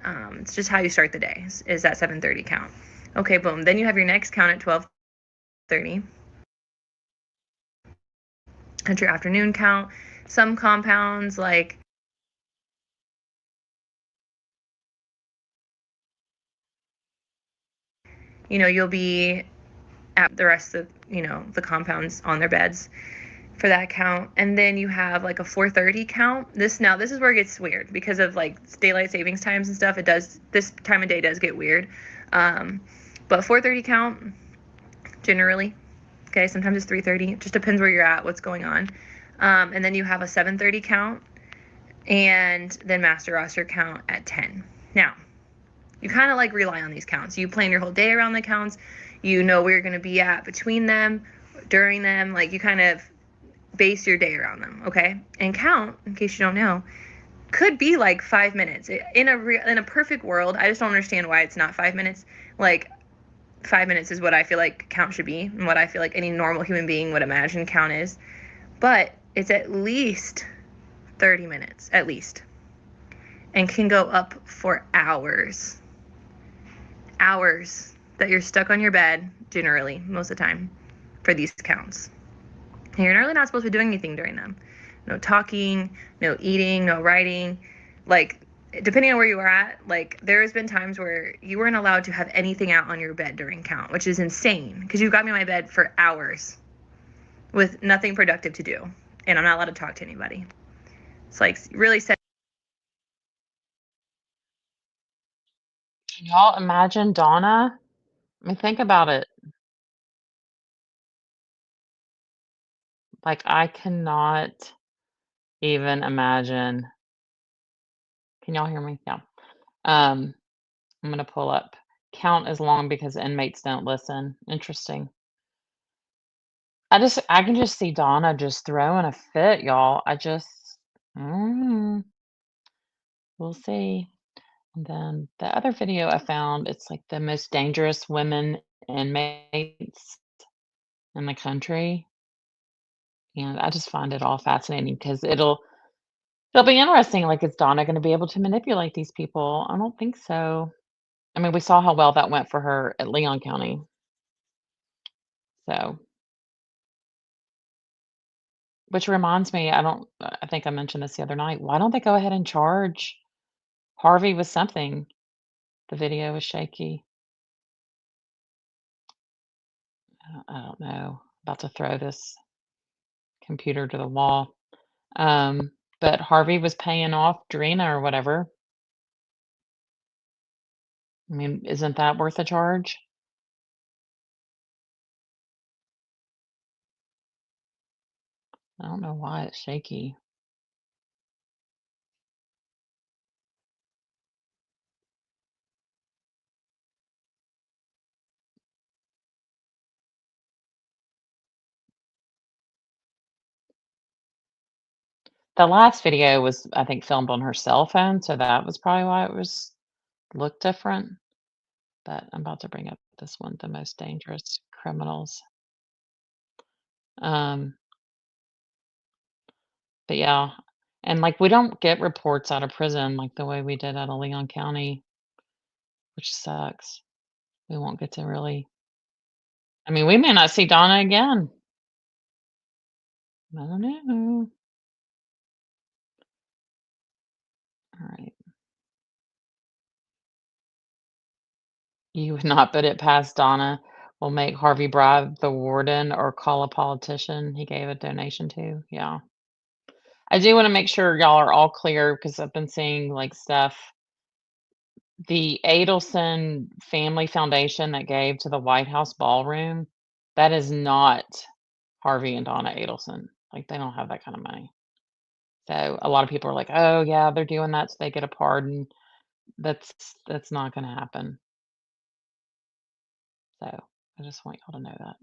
it's just how you start the day is that 7:30 count. Okay, boom. Then you have your next count at 12:30. At your afternoon count. Some compounds like you'll be at the rest of the compounds on their beds for that count. And then you have like a 4:30 count. This is where it gets weird because of like daylight savings times and stuff. This time of day does get weird. But 4:30 count generally. Okay, sometimes it's 3:30. It just depends where you're at, what's going on. And then you have a 7:30 count, and then master roster count at 10. Now, you kind of like rely on these counts. You plan your whole day around the counts. You know where you're going to be at between them, during them. Like you kind of base your day around them, okay? And count, in case you don't know, could be like 5 minutes. In a perfect world, I just don't understand why it's not 5 minutes. Like 5 minutes is what I feel like count should be, and what I feel like any normal human being would imagine count is. But it's at least 30 minutes, at least, and can go up for hours. Hours that you're stuck on your bed, generally, most of the time, for these counts. And you're really not supposed to be doing anything during them. No talking, no eating, no writing. Like, depending on where you are at, like, there has been times where you weren't allowed to have anything out on your bed during count, which is insane, because you've got me on my bed for hours with nothing productive to do, and I'm not allowed to talk to anybody. It's like really set. Can y'all imagine Donna? I mean, think about it. Like, I cannot even imagine. Can y'all hear me? Yeah. I'm gonna pull up. Count as long because inmates don't listen. Interesting. I can just see Donna just throwing a fit, y'all. Mm, we'll see. And then the other video I found, it's like the most dangerous women inmates in the country. And I just find it all fascinating because it'll be interesting. Like, is Donna going to be able to manipulate these people? I don't think so. I mean, we saw how well that went for her at Leon County. So, which reminds me, I think I mentioned this the other night. Why don't they go ahead and charge Harvey with something? The video was shaky. I don't know. About to throw this computer to the wall. But Harvey was paying off Drina or whatever. I mean, isn't that worth a charge? I don't know why it's shaky. The last video was, I think, filmed on her cell phone, so that was probably why it looked different. But I'm about to bring up this one, the most dangerous criminals. But yeah, and like we don't get reports out of prison like the way we did out of Leon County, which sucks. We won't get to really. I mean, we may not see Donna again. I don't know. All right. You would not put it past Donna will make Harvey bribe the warden or call a politician he gave a donation to. Yeah. I do want to make sure y'all are all clear because I've been seeing like stuff. The Adelson Family Foundation that gave to the White House ballroom, that is not Harvey and Donna Adelson. Like, they don't have that kind of money. So a lot of people are like, "Oh, yeah, they're doing that so they get a pardon." That's that's not gonna happen. So I just want y'all to know that.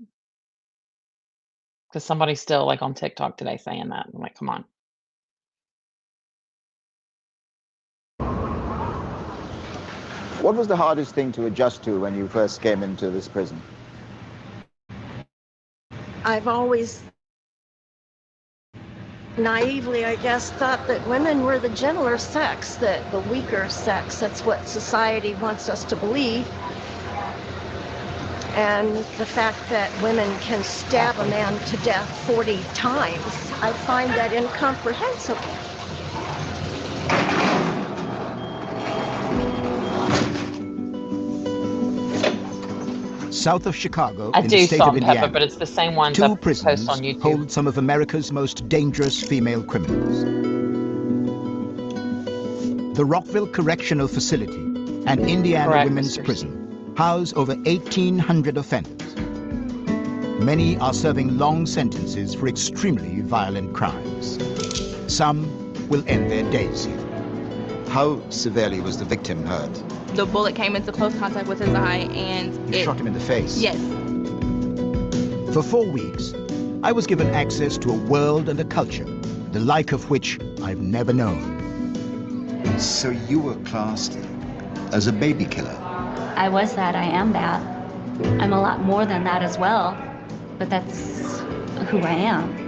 Because somebody's still, like, on TikTok today saying that. I'm like, "Come on." What was the hardest thing to adjust to when you first came into this prison? I've always naively, I guess, thought that women were the gentler sex, that the weaker sex. That's what society wants us to believe. And the fact that women can stab a man to death 40 times, I find that incomprehensible. South of Chicago, I in do the state of Salt and Pepper, Indiana, but it's the same ones I two post prisons on YouTube. hold some of America's most dangerous female criminals. The Rockville Correctional Facility and Indiana Correct, Women's Mr. Prison house over 1,800 offenders. Many are serving long sentences for extremely violent crimes. Some will end their days here. How severely was the victim hurt? The bullet came into close contact with his eye and You shot him in the face? Yes. For 4 weeks, I was given access to a world and a culture, the like of which I've never known. So you were classed as a baby killer? I was that, I am that. I'm a lot more than that as well, but that's who I am.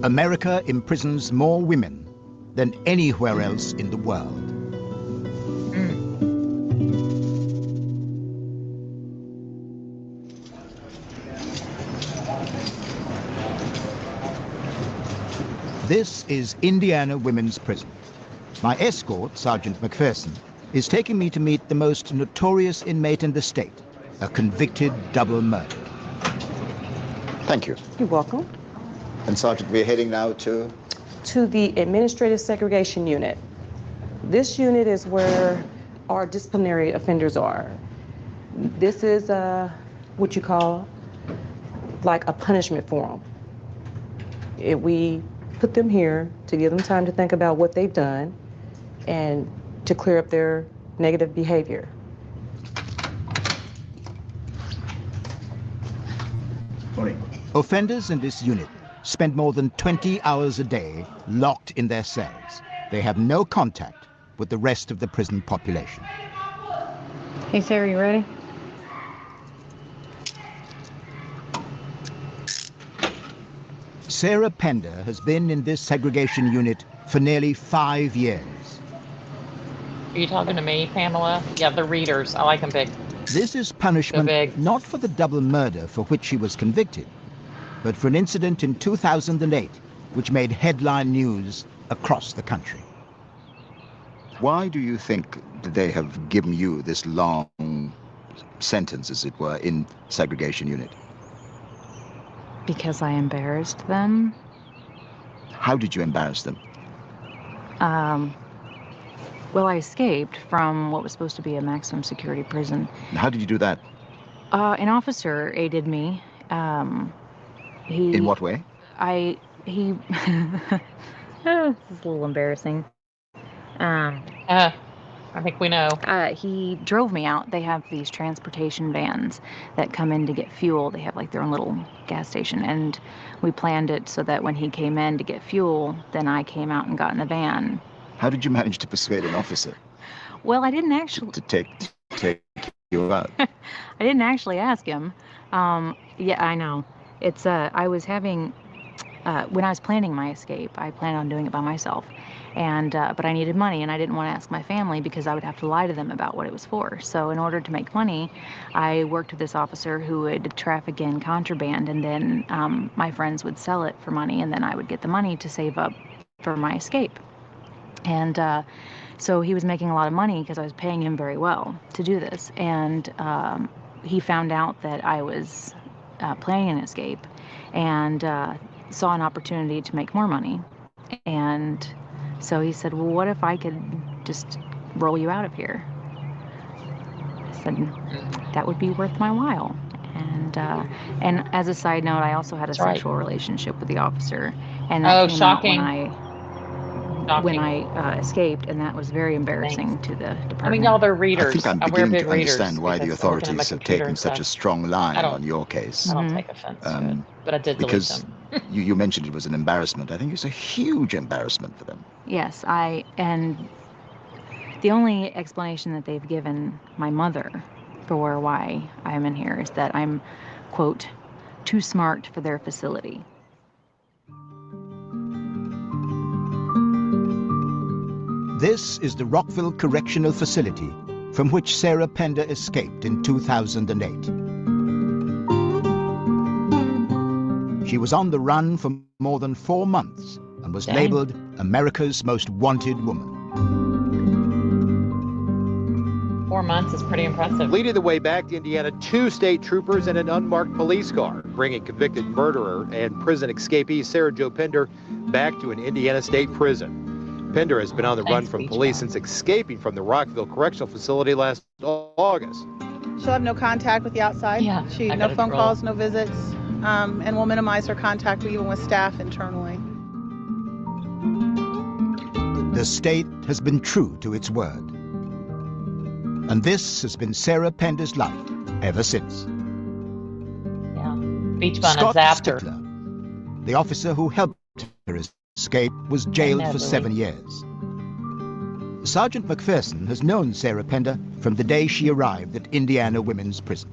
America imprisons more women than anywhere else in the world. This is Indiana Women's Prison. My escort, Sergeant McPherson, is taking me to meet the most notorious inmate in the state, a convicted double murderer. Thank you. You're welcome. And Sergeant, we're heading now to the Administrative Segregation Unit. This unit is where our disciplinary offenders are. This is what you call like a punishment for them. We put them here to give them time to think about what they've done and to clear up their negative behavior. Morning. Offenders in this unit spend more than 20 hours a day locked in their cells. They have no contact with the rest of the prison population. Hey, Sarah, you ready? Sarah Pender has been in this segregation unit for nearly 5 years. Are you talking to me, Pamela? Yeah, the readers. I like them big. This is punishment not for the double murder for which she was convicted, but for an incident in 2008 which made headline news across the country. Why do you think they have given you this long sentence, as it were, in segregation unit? Because I embarrassed them. How did you embarrass them? Well, I escaped from what was supposed to be a maximum security prison. How did you do that? An officer aided me. In what way? This is a little embarrassing. I think we know. He drove me out. They have these transportation vans that come in to get fuel. They have like their own little gas station. And we planned it so that when he came in to get fuel, then I came out and got in the van. How did you manage to persuade an officer? Well, I didn't actually... To take you out? I didn't actually ask him. Yeah, I know. It's, I was having... when I was planning my escape, I planned on doing it by myself. And but I needed money, and I didn't want to ask my family because I would have to lie to them about what it was for. So in order to make money, I worked with this officer who would traffic in contraband, and then my friends would sell it for money, and then I would get the money to save up for my escape. And so he was making a lot of money because I was paying him very well to do this. And he found out that I was planning an escape and saw an opportunity to make more money. And so he said, well, what if I could just roll you out of here? I said, that would be worth my while. And And as a side note, I also had a That's right. sexual relationship with the officer, and that Oh, came shocking. out when I escaped, and that was very embarrassing to the department. I mean, y'all, they're I readers. think I'm I wear beginning big to readers understand why the because I look into my authorities have computer taken and such a stuff. strong line I don't. on your case. I don't take offense to it, but I did delete Because them. you mentioned it was an embarrassment. I think it's a huge embarrassment for them. Yes, and the only explanation that they've given my mother for why I'm in here is that I'm, quote, too smart for their facility. This is the Rockville Correctional Facility, from which Sarah Pender escaped in 2008. She was on the run for more than 4 months and was labeled America's Most Wanted Woman. 4 months is pretty impressive. Leading the way back to Indiana, 2 state troopers and an unmarked police car, bringing convicted murderer and prison escapee Sarah Jo Pender back to an Indiana state prison. Pender has been on the run from police since escaping from the Rockville Correctional Facility last August. She'll have no contact with the outside. Yeah, No phone calls, no visits, and we'll minimize her contact even with staff internally. The state has been true to its word. And this has been Sarah Pender's life ever since. Yeah, Beach Bun Scott zapped her. Stickler, the officer who helped her escape, was jailed for 7 years. Sergeant McPherson has known Sarah Pender from the day she arrived at Indiana Women's Prison.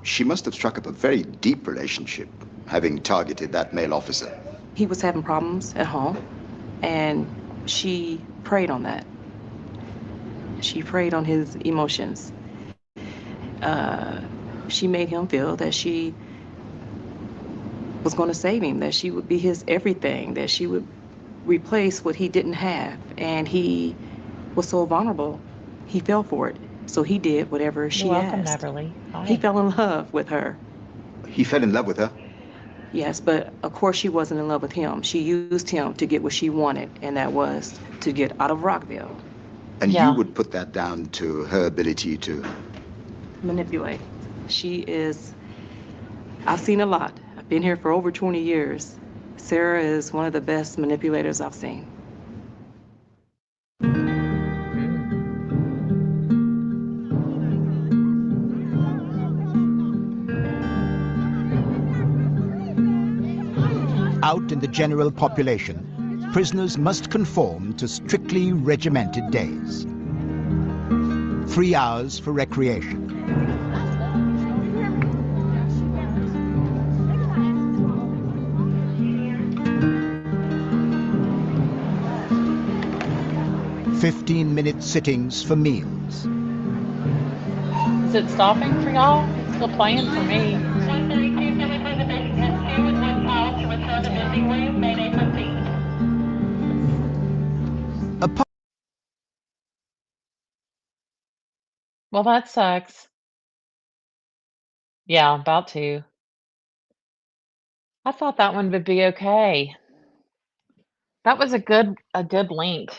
She must have struck up a very deep relationship, having targeted that male officer. He was having problems at home, and she preyed on that. She preyed on his emotions. She made him feel that she was going to save him, that she would be his everything, that she would replace what he didn't have. And he was so vulnerable, he fell for it. So he did whatever she You're welcome, asked. Beverly. Hi. He fell in love with her. He fell in love with her? Yes, but of course she wasn't in love with him. She used him to get what she wanted, and that was to get out of Rockville. And you would put that down to her ability to manipulate. She is, I've seen a lot. I've been here for over 20 years. Sarah is one of the best manipulators I've seen. Out in the general population, prisoners must conform to strictly regimented days. 3 hours for recreation. "15-minute sittings for meals. Is it stopping for y'all? It's still playing for me. Well, that sucks. Yeah, about to. I thought that one would be okay. That was a good link.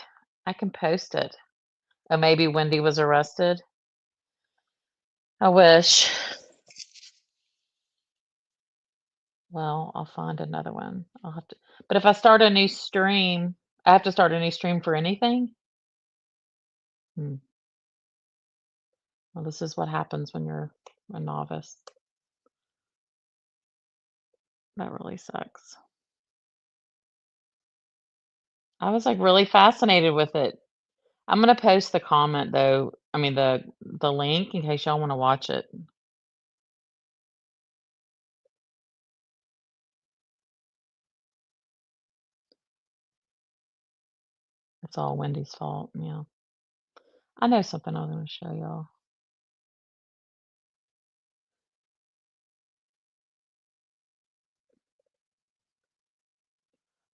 I can post it. Oh, maybe Wendy was arrested. I wish. Well, I'll find another one. I'll have to, but if I start a new stream, I have to start a new stream for anything? Hmm. Well, this is what happens when you're a novice. That really sucks. I was like really fascinated with it. I'm gonna post the comment though. I mean the link in case y'all want to watch it. It's all Wendy's fault. Yeah. I know something I was gonna show y'all.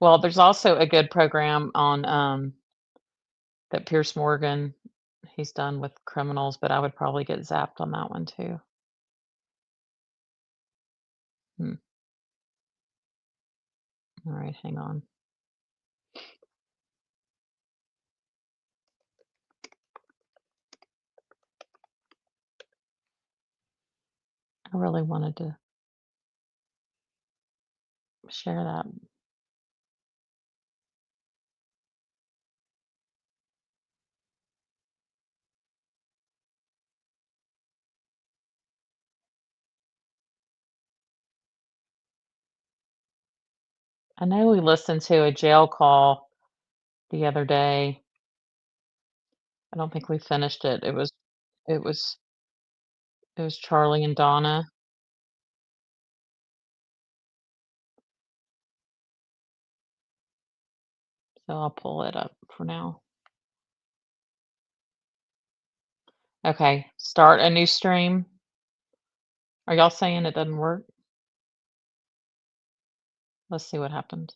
Well, there's also a good program on that Pierce Morgan he's done with criminals, but I would probably get zapped on that one too. Hmm. All right, hang on. I really wanted to share that. I know we listened to a jail call the other day. I don't think we finished it. It was it was Charlie and Donna. So I'll pull it up for now. Okay, start a new stream. Are y'all saying it doesn't work? Let's see what happened.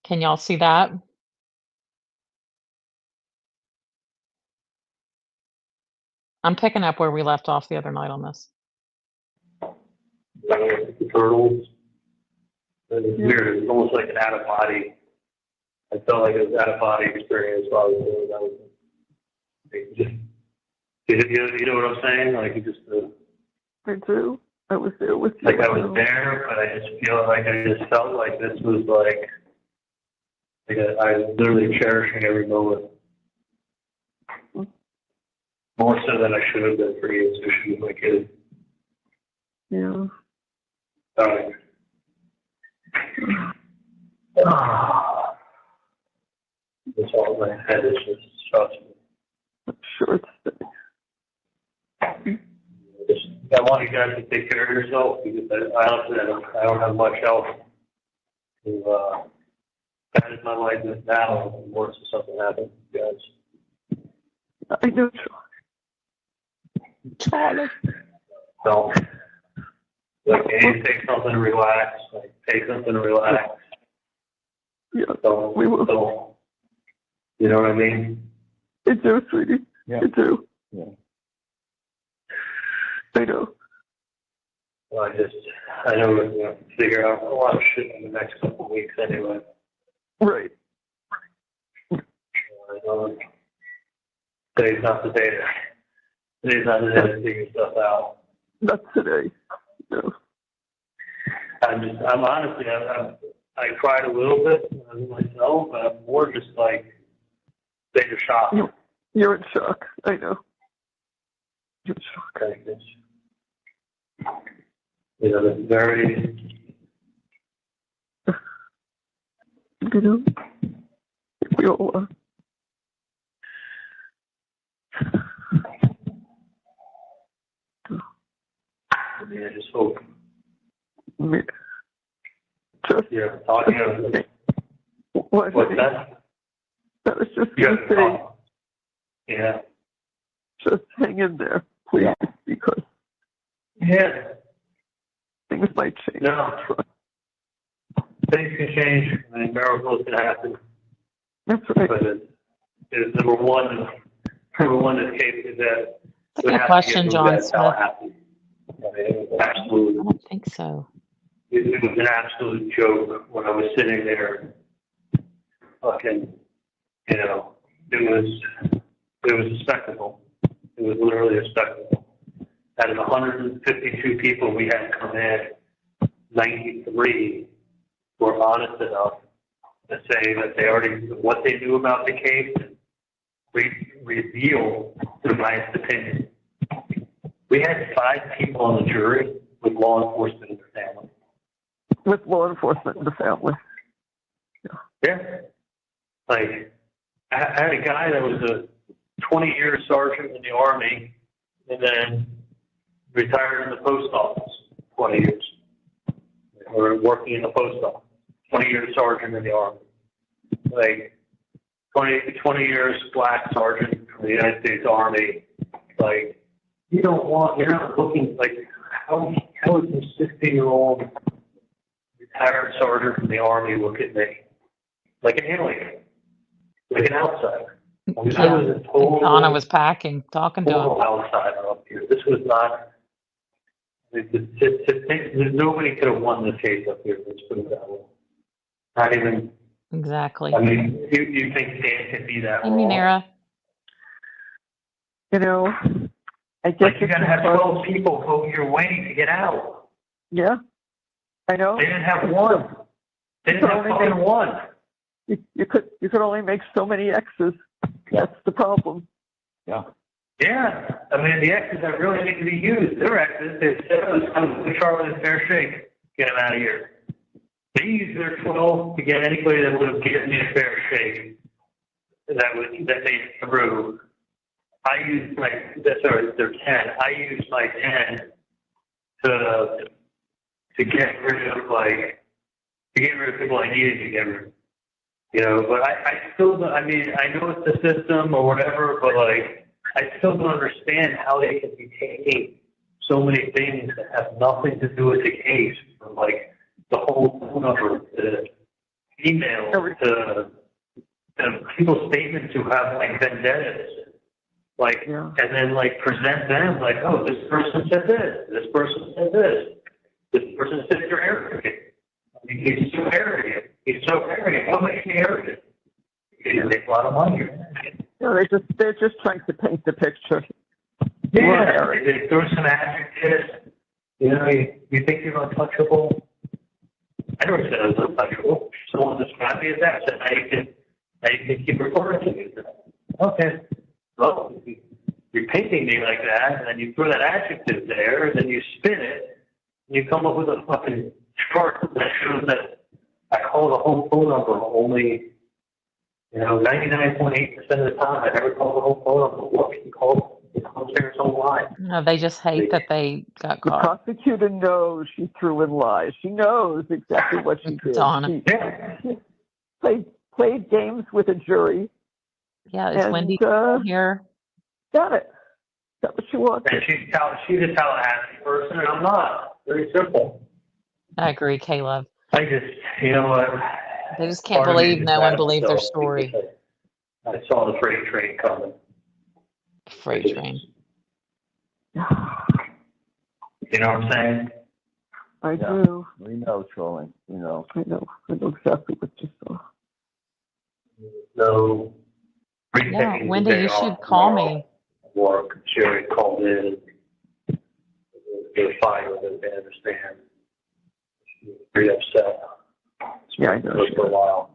Can y'all see that? I'm picking up where we left off the other night on this. The turtles. It's weird. It's almost like an out of body. I felt like it was out of body experience while I was doing that. Like, just, you know what I'm saying? Like it just. I do. I was there with you. Like I was there, but I just feel like I just felt like this was like I was literally cherishing every moment. More so than I should have been for you, especially with my kid. Yeah. That's all my head is just stressful. I'm sure it's I want you guys to take care of yourself because I honestly I don't have much else to manage my life with now. Worse if something happens to you guys. I know, Charlie. So, like, you need to take something to relax. Like, take something to relax. Yeah, don't, we will. Don't, you know what I mean? I do, sweetie. Yeah. I do. Yeah. I know. Well, I know we're going to figure out a lot of shit in the next couple of weeks anyway. Right. Today's not the day to figure stuff out. Not today. No. I'm honestly, I cried a little bit myself, but I'm more just like, bigger shock. You're in shock. I know. You're in shock. Okay, you know, it's very. You know, we all are. I mean, I just hope. Just. Yeah, talking about. What's that? I was just going to say. Yeah. Just hang in there, please, because. Yeah. Things might change. No. Things can change. I mean, miracles can happen. That's right. But it's number one in case is that. That's a good question, John Smith. I mean, it was absolute. I don't think so. It was an absolute joke when I was sitting there. Fucking, you know, it was a spectacle. It was literally a spectacle. Out of 152 people we had come in, 93 were honest enough to say that they already what they knew about the case revealed their biased opinion. We had 5 people on the jury with law enforcement in their family. With law enforcement in the family. Yeah. Like, I had a guy that was a 20-year sergeant in the Army and then retired in the post office 20 years. Or working in the post office. 20-year sergeant in the Army. Like, 20 years black sergeant from the United States Army. Like, you're not looking, like, how is this 60-year-old retired sergeant from the Army look at me? Like an alien. Like an outsider. I mean, I was a total. Donna was talking to him. Outsider up here. This was not. Nobody could have won this case up here. Let's put it that way. Not even Exactly. I mean, you think Dan could be that Hey, wrong? Munira. You know, I guess Like, you gotta have 12 people vote your way to get out. Yeah, I know. They didn't have one. They didn't have fucking one. You could only make so many X's. That's the problem. Yeah. Yeah. I mean, the X's that really need to be used, they're X's. They said, oh, Charlotte a fair shake. Get him out of here. They used their 12 to get anybody that would have given me a fair shake that they threw. I used my, sorry, they're 10. I used my 10 to get rid of, people I needed to get rid of. You know, but I still don't, I mean, I know it's the system or whatever, but I still don't understand how they can be taking so many things that have nothing to do with the case, from the whole phone number to email to people's statements who have vendettas, and then present them oh, this person said this person said this person said you're arrogant. I mean, he's so arrogant. He's so arrogant. What makes me arrogant? He makes a lot of money. No, they're just trying to paint the picture. Yeah, they throw some adjectives. You know, you think you're untouchable. I never said I was untouchable. Someone described me as that. Said, now you can keep referring to me as that. Okay. Well, you're painting me like that, and then you throw that adjective there, and then you spin it, and you come up with a fucking chart that shows that I call the whole phone number only, 99.8% of the time. I never call the whole phone number. What can you call it? It's their own lie. No, they just hate that they got The caught. prosecutor knows she threw in lies. She knows exactly what she did. Donna. She played games with a jury. Yeah, is and, Wendy here? Got it. Got what she wanted. And she's a Tallahassee person, and I'm not. Very simple. I agree, Caleb. I just, you know what? They just can't believe no one believed their story. I saw the freight train coming. Freight train. You know what I'm saying? I do. We know, trolling. We know. I know exactly what you saw. So, Yeah, Wendy, you should call me. Work. Sherry called in. They're fine with it. They understand. She's pretty upset. Yeah, I know. For a while.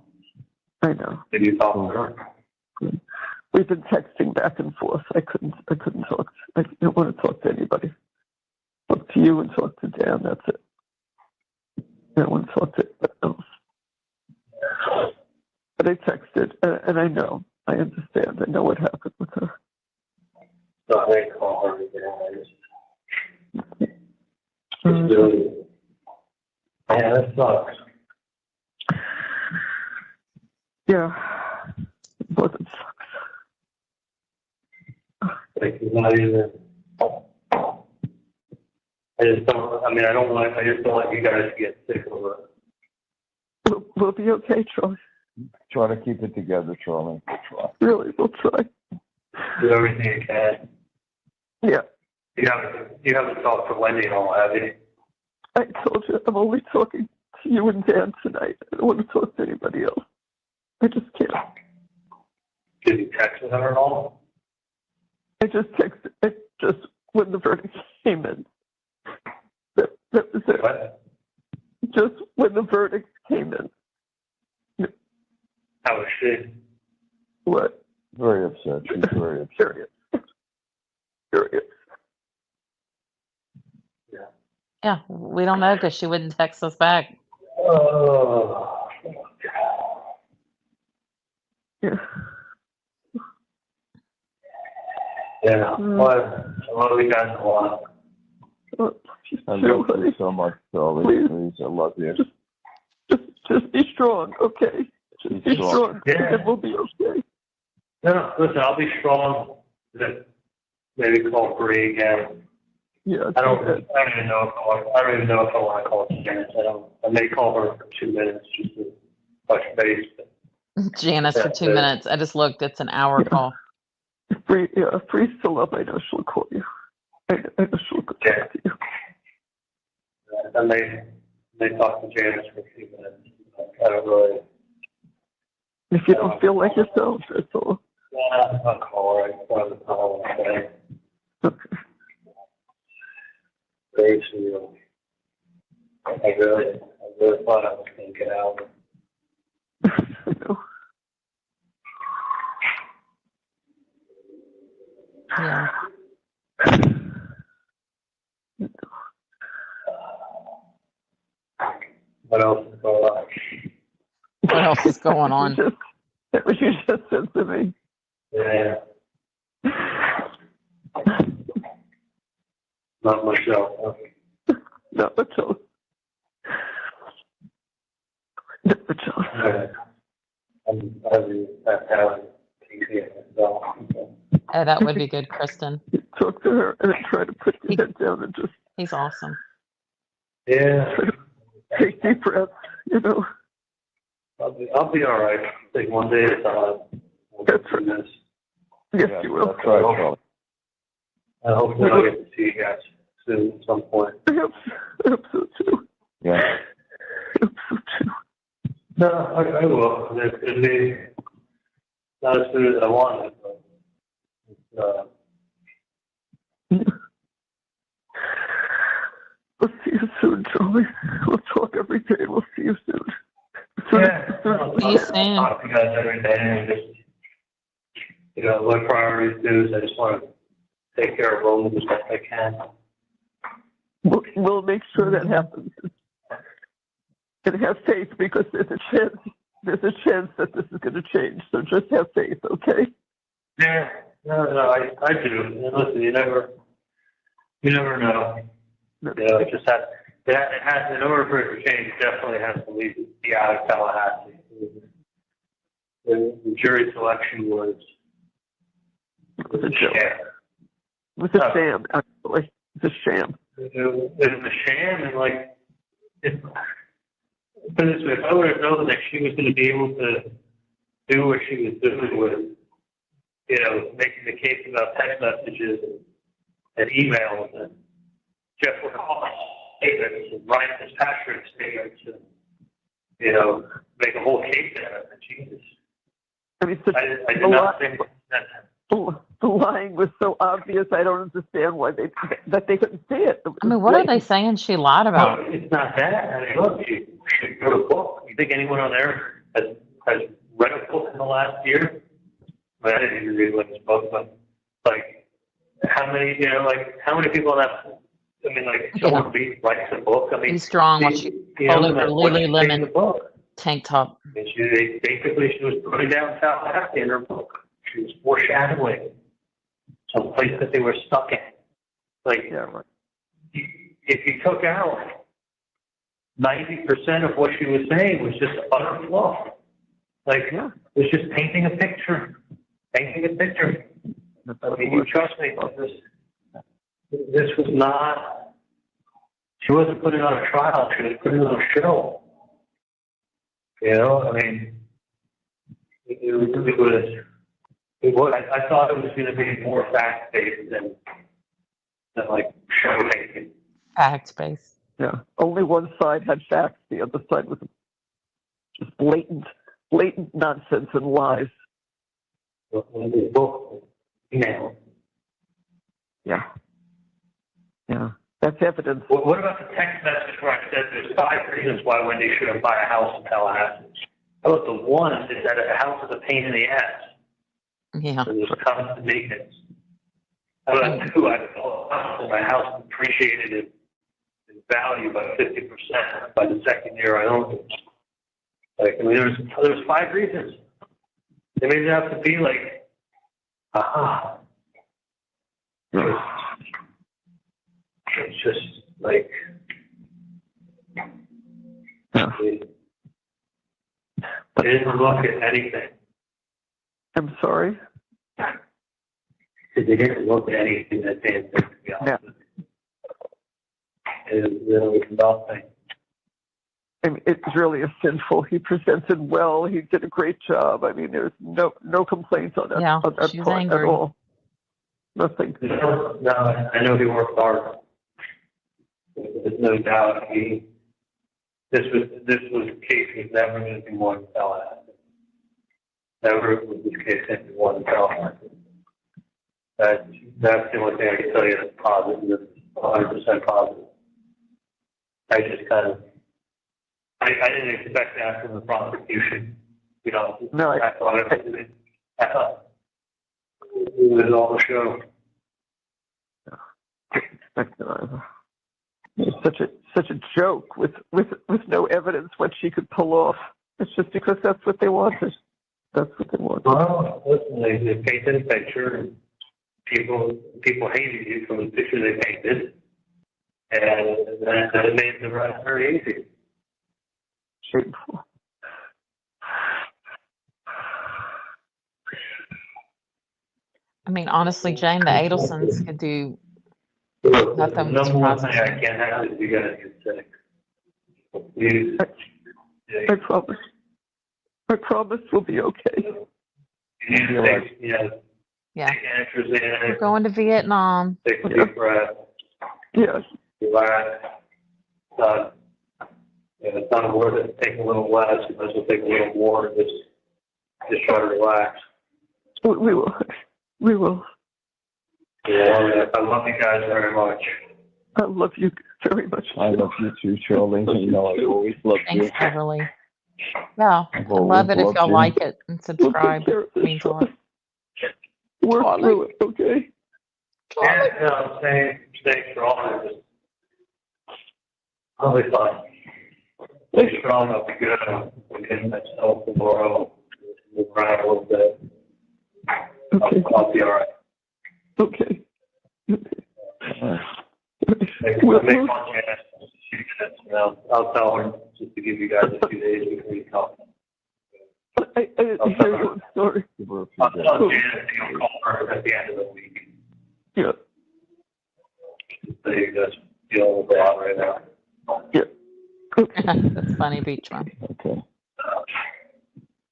I know. Did you talk to her? We've been texting back and forth. I couldn't talk. I didn't want to talk to anybody. Talk to you and talk to Dan. That's it. I don't want to talk to anybody else. But I texted, and I know. I understand. I know what happened with her. So I didn't call her again. It's really, yeah, that sucks. Yeah, both it sucks. It's not even. I just don't want you guys to get sick over it. We'll be okay, Charlie. Try to keep it together, Charlie. We'll try. Really, we'll try. Do everything you can. Yeah. You haven't talked to Wendy at all, have you? I told you, I'm only talking to you and Dan tonight. I don't want to talk to anybody else. I just can't. Did you text with her at all? I just texted. When the verdict came in. That was it. What? Just when the verdict came in. How was she? What? Very upset. She's very upset. Curious. Yeah, we don't know because she wouldn't text us back. Oh. Yeah. Yeah. Well, I love you guys a lot. I love you so much, Charlie. Please, I love you. Just be strong, okay? Just be strong. Yeah. And we'll be okay. No, listen, I'll be strong. Maybe call Bree again. Yeah. I don't even know if I want to call Janice. I may call her for 2 minutes just to touch base. Janice for 2 minutes. I just looked. It's an hour call. If Bree's still up, I know she'll call you. I know she'll talk to you. I may talk to Janice for a few minutes. I don't really. If you don't feel like yourself, that's all. Yeah, I'll call her. I'll call her today. Okay. Very surreal. I really thought I was going to get out. I know. Yeah. What else is going on? What else is going on? That was you just said to me. Yeah. Not much else. Not much else. Not much else. I'm having that down. Oh, that would be good, Kristen. Talk to her and then try to put your head down and just. He's awesome. Yeah. Take deep breaths, you know. I'll be all right. Take one day at a time. That's right. Yes, you will. That's right, Charlie. I hope I'll get to see you guys soon at some point. I hope so too. Yeah. I hope so too. No, I will. It'll be not as soon as I want it, but we'll see you soon, Charlie. We'll talk every day. We'll see you soon. See you soon. Talk to you guys every day and just, you know, what priorities do is I just want to take care of Rome as best I can. We'll make sure that happens. And have faith, because there's a chance that this is going to change. So just have faith, okay? Yeah, no, I do. And listen, you never know. You know, it just has, in order for it to change, it definitely has to be out of Tallahassee. The jury selection was a sham. It was a sham, actually. It's a sham. It was a sham, and like, put it this way, if I would have known that she was going to be able to do what she was doing with, you know, making the case about text messages and emails and Jeff McCall statements and Ryan Fitzpatrick statements and, you know, make a whole case out of it. Jesus. I mean, I did not think that. The lying was so obvious. I don't understand why they couldn't see it. I mean, what are they saying she lied about? Well, it's not that. I mean, look, she wrote a book. You think anyone on there has read a book in the last year? I mean, I didn't even read Lynn's book, but like, how many people on that? I mean, like, someone writes a book. I mean, Be strong. What she all over Lululemon tank top. I mean, she was putting down Tallahassee in her book. She was foreshadowing some place that they were stuck in. Like, if you took out 90% of what she was saying was just utter fluff. Like, it was just painting a picture. I mean, you trust me, this was not, she wasn't putting on a trial, she was putting on a show. You know, I mean, I thought it was going to be more fact-based than like show-making. Fact-based. Yeah. Only one side had facts. The other side was just blatant nonsense and lies. Yeah. Yeah. That's evidence. What about the text message where I said there's 5 reasons why Wendy shouldn't buy a house in Tallahassee? How about the one is that a house is a pain in the ass? Yeah. So there's constant maintenance. How about 2, my house appreciated in value by 50% by the second year I owned it. Like, I mean, there's 5 reasons. They made it out to be like, aha. It's just like, they didn't look at anything. I'm sorry? They didn't look at anything that they had done, to be honest with you. It was nothing. I mean, it's really a sinful. He presented well. He did a great job. I mean, there's no complaints on that, on that part angry. at all. Nothing. No, I know he worked hard. There's no doubt. This case was never going to be more than Tallahassee. Never was this case into one trial. That's the only thing I can tell you that's positive, 100% positive. I just kind of, I didn't expect that from the prosecution. You know, No, I thought it was all the show. It's such a joke with no evidence what she could pull off. It's just because that's what they wanted. That's what they wanted. Well, listen, they painted a picture, and people hated you from the picture they painted, and that made the rest very easy. Shameful. I mean, honestly, Jane, the Adelsons could do Look, the nothing. number one thing I can't have is you guys get sick. You, I promise. I promise we'll be okay. you take, Yeah. take Atrazine, We're going to Vietnam. take a deep breath, Yes. relax. It's not worth it. Take a little less. You might as well take a little more. Just try to relax. We will. We will. Yeah, I love you guys very much. I love you very much. I love you too, Charlie. You know, I always loved you. Thanks, Beverly. Yeah, I've I love it if always y'all loved like it and subscribe. care It means a lot. Work through it, okay? Yeah, no, stay strong. I'll be fine. Stay strong. I'll be good. We'll get myself tomorrow. Move around a little bit. Okay. I'll be all right. Okay. I'll make one chance. I'll tell her just to give you guys a few days before you come. I didn't hear you. I'm sorry. I'll tell Janet you'll call her at the end of the week. Yeah. So you guys feel a lot right now. Yeah. That's funny, Beach One. Okay.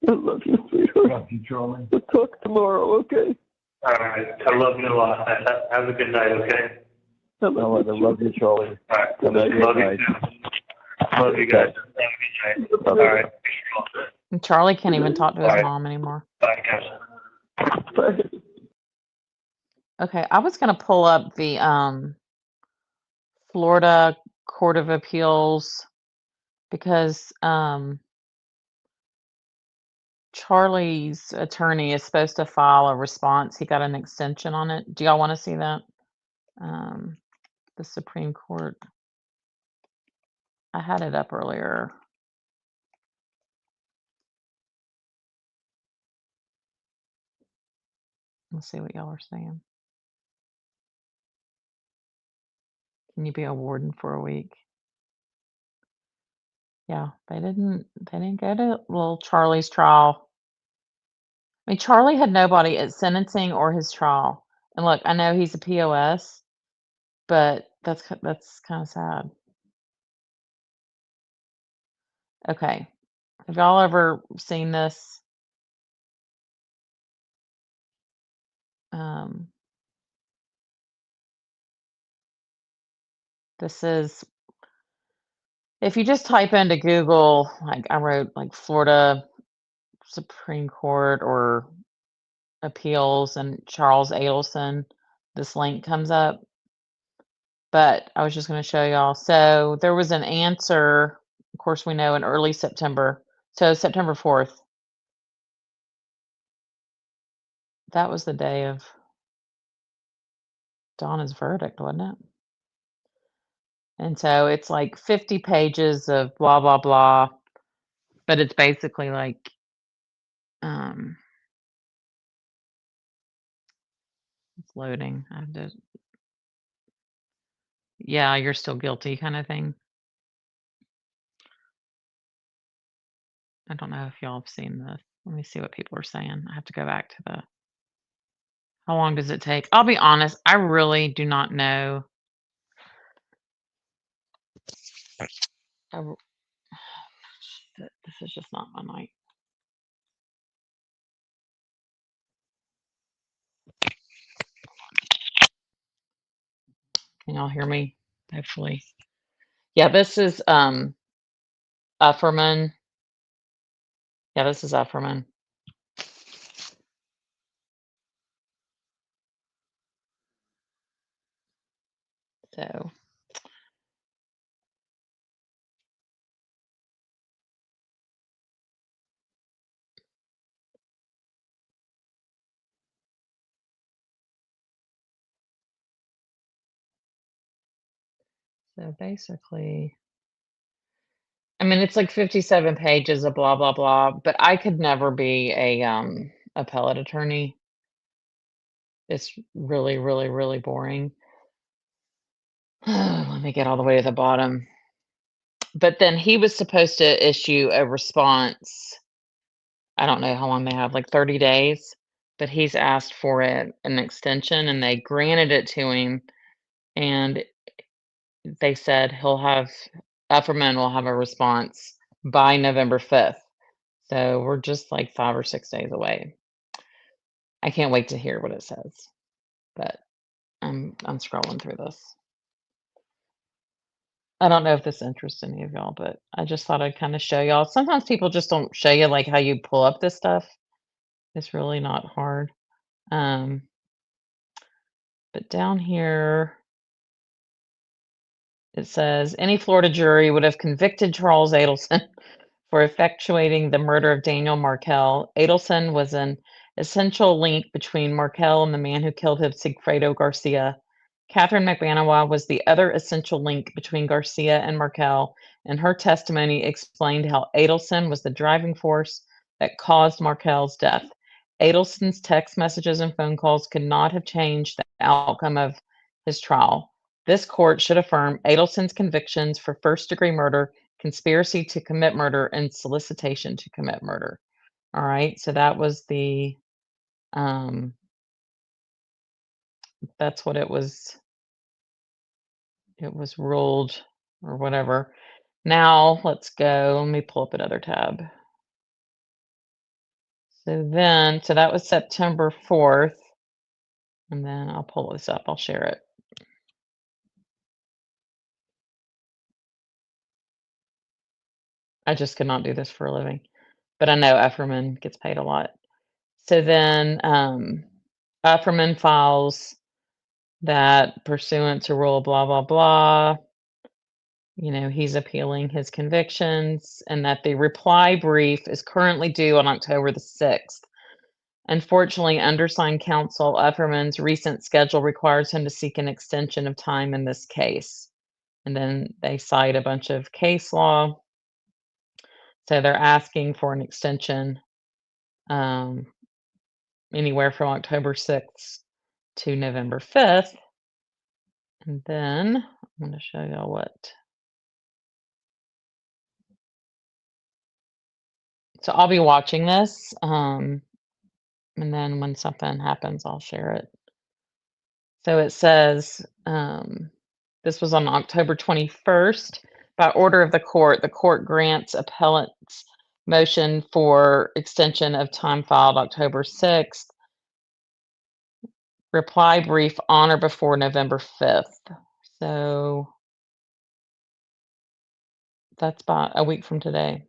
I love you, sweetheart. Love you, Charlie. We'll talk tomorrow, okay? All right. I love you a lot. Have a good night, okay? I love you, Charlie. All right. Have a good Love night. you too. Love you guys. Have a good night. All right. And Charlie can't even talk to his Bye. mom anymore. Bye, guys. Bye. Okay, I was gonna pull up the Florida Court of Appeals because Charlie's attorney is supposed to file a response. He got an extension on it. Do y'all want to see that? The Supreme Court. I had it up earlier. Let's see what y'all are saying. Can you be a warden for a week? Yeah, they didn't go to little Charlie's trial. I mean, Charlie had nobody at sentencing or his trial. And look, I know he's a POS, but that's kind of sad. Okay. Have y'all ever seen this? This is, if you just type into Google, like I wrote like Florida Supreme Court or appeals and Charles Adelson, this link comes up. But I was just going to show y'all. So there was an answer, of course, we know in early September. So September 4th. That was the day of Donna's verdict, wasn't it? And so it's like 50 pages of blah, blah, blah. But it's basically like, it's loading. I have to, yeah, you're still guilty kind of thing. I don't know if y'all have seen this. Let me see what people are saying. I have to go back to the, how long does it take? I'll be honest, I really do not know. This is just not my night. Can y'all hear me? Hopefully. Yeah, this is Ufferman. Yeah, this is Ufferman. So basically, I mean, it's like 57 pages of blah blah blah, but I could never be a appellate attorney. It's really, really, really boring. Let me get all the way to the bottom. But then he was supposed to issue a response. I don't know how long they have, like 30 days, but he's asked for an extension and they granted it to him. And they said Efferman will have a response by November 5th. So we're just like 5 or 6 days away. I can't wait to hear what it says, but I'm scrolling through this. I don't know if this interests any of y'all, but I just thought I'd kind of show y'all. Sometimes people just don't show you like how you pull up this stuff. It's really not hard. But down here, it says any Florida jury would have convicted Charles Adelson for effectuating the murder of Daniel Markel. Adelson was an essential link between Markel and the man who killed him, Sigfredo Garcia. Catherine McManawa was the other essential link between Garcia and Markel, and her testimony explained how Adelson was the driving force that caused Markel's death. Adelson's text messages and phone calls could not have changed the outcome of his trial. This court should affirm Adelson's convictions for first-degree murder, conspiracy to commit murder, and solicitation to commit murder. All right, so that was the, that's what it was ruled or whatever. Now let's go, let me pull up another tab. So that was September 4th, and then I'll pull this up, I'll share it. I just could not do this for a living, but I know Efferman gets paid a lot. So then Efferman files that pursuant to rule blah, blah, blah, you know, he's appealing his convictions and that the reply brief is currently due on October the 6th. Unfortunately, undersigned counsel Efferman's recent schedule requires him to seek an extension of time in this case. And then they cite a bunch of case law. So they're asking for an extension anywhere from October 6th to November 5th. And then I'm going to show y'all what. So I'll be watching this. And then when something happens, I'll share it. So it says, this was on October 21st. By order of the court grants appellant's motion for extension of time filed October 6th. Reply brief on or before November 5th. So that's about a week from today.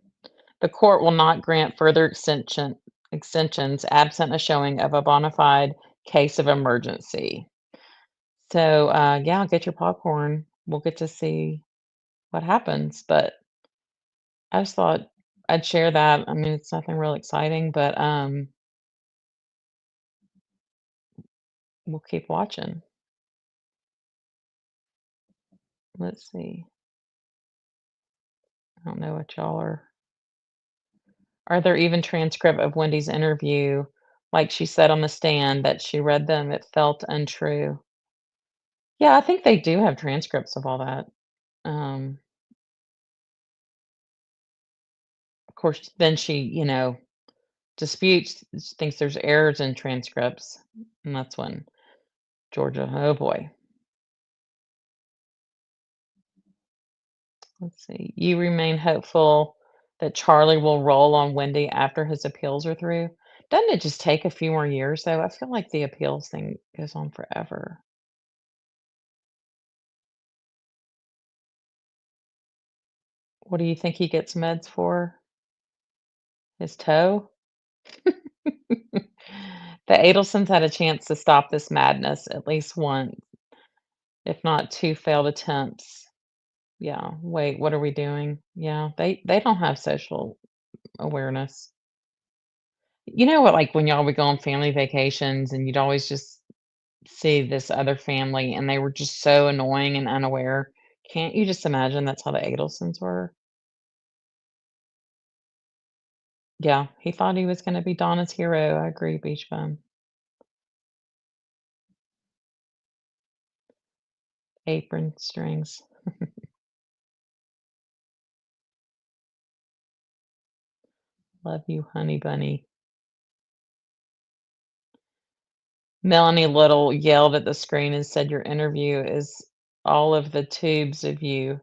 The court will not grant further extensions absent a showing of a bona fide case of emergency. So yeah, get your popcorn. We'll get to see what happens, but I just thought I'd share that. I mean, it's nothing real exciting, but we'll keep watching. Let's see. I don't know what y'all are there even transcript of Wendy's interview? Like she said on the stand that she read them, it felt untrue. Yeah, I think they do have transcripts of all that. Of course, then she, you know, disputes, thinks there's errors in transcripts, and that's when Georgia, oh boy. Let's see. You remain hopeful that Charlie will roll on Wendy after his appeals are through. Doesn't it just take a few more years, though? I feel like the appeals thing goes on forever. What do you think he gets meds for? His toe? The Adelsons had a chance to stop this madness at least once. if not 2 failed attempts. Yeah, wait, what are we doing? Yeah, they don't have social awareness. You know what, like, when y'all would go on family vacations and you'd always just see this other family and they were just so annoying and unaware. Can't you just imagine that's how the Adelsons were? Yeah, he thought he was gonna be Donna's hero. I agree, Beach Bum. Apron strings. Love you, honey bunny. Melanie Little yelled at the screen and said, "Your interview is all of the tubes of you."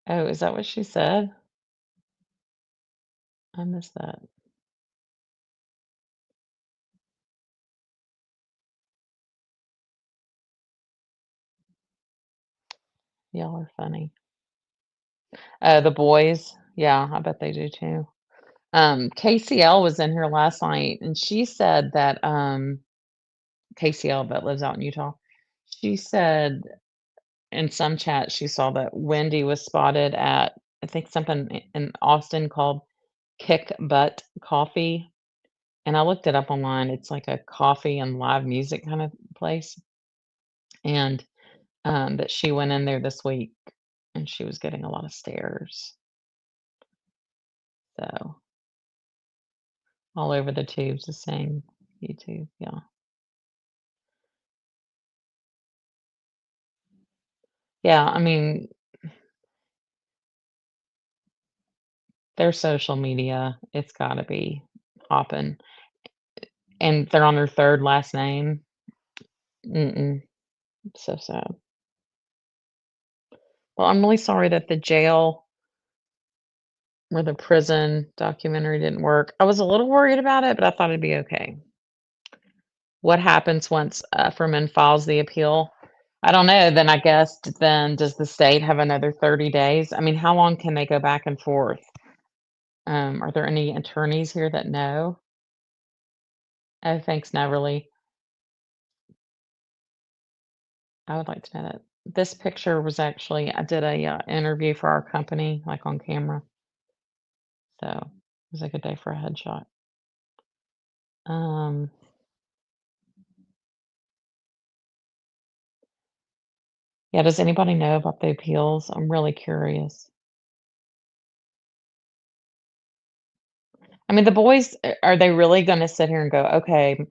Oh, is that what she said? I missed that. Y'all are funny. The boys, yeah, I bet they do too. KCL was in here last night, and she said that, KCL that lives out in Utah, she said in some chat she saw that Wendy was spotted at, I think something in Austin called Kick Butt Coffee, and I looked it up online. It's like a coffee and live music kind of place, and, that she went in there this week, and she was getting a lot of stares. So, all over the tubes is saying YouTube, yeah. Yeah, I mean, their social media, it's gotta be hopping, and they're on their 3rd last name. Mm-mm, so sad. Well, I'm really sorry that the jail or the prison documentary didn't work. I was a little worried about it, but I thought it'd be okay. What happens once, Furman files the appeal? I don't know, then I guess then does the state have another 30 days? I mean, how long can they go back and forth? Are there any attorneys here that know? Oh, thanks, Neverly. I would like to know that. This picture was actually I did a, interview for our company, like, on camera, so it was a good day for a headshot. Um, yeah, does anybody know about the appeals? I'm really curious. I mean, the boys, are they really gonna sit here and go, "Okay,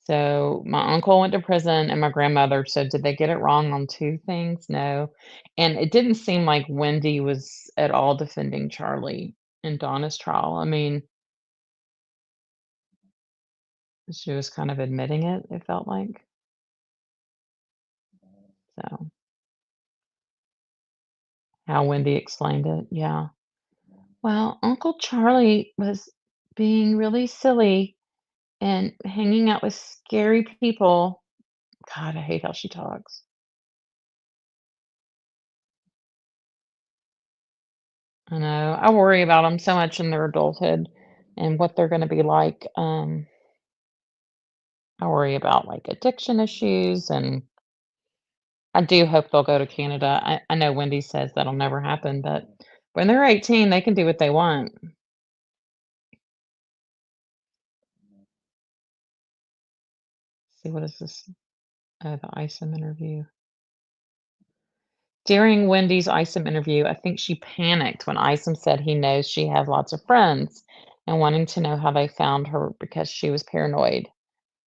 so my uncle went to prison and my grandmother, so did they get it wrong on 2 things?" No, and it didn't seem like Wendy was at all defending Charlie in Donna's trial. I mean, she was kind of admitting it, it felt like. So, how Wendy explained it, yeah. Well, Uncle Charlie was being really silly and hanging out with scary people. God, I hate how she talks. I know. I worry about them so much in their adulthood and what they're gonna be like. I worry about, like, addiction issues, and I do hope they'll go to Canada. I know Wendy says that'll never happen, but when they're 18, they can do what they want. See, what is this? Oh, the ISOM interview. During Wendy's ISOM interview, I think she panicked when ISOM said he knows she has lots of friends and wanting to know how they found her because she was paranoid.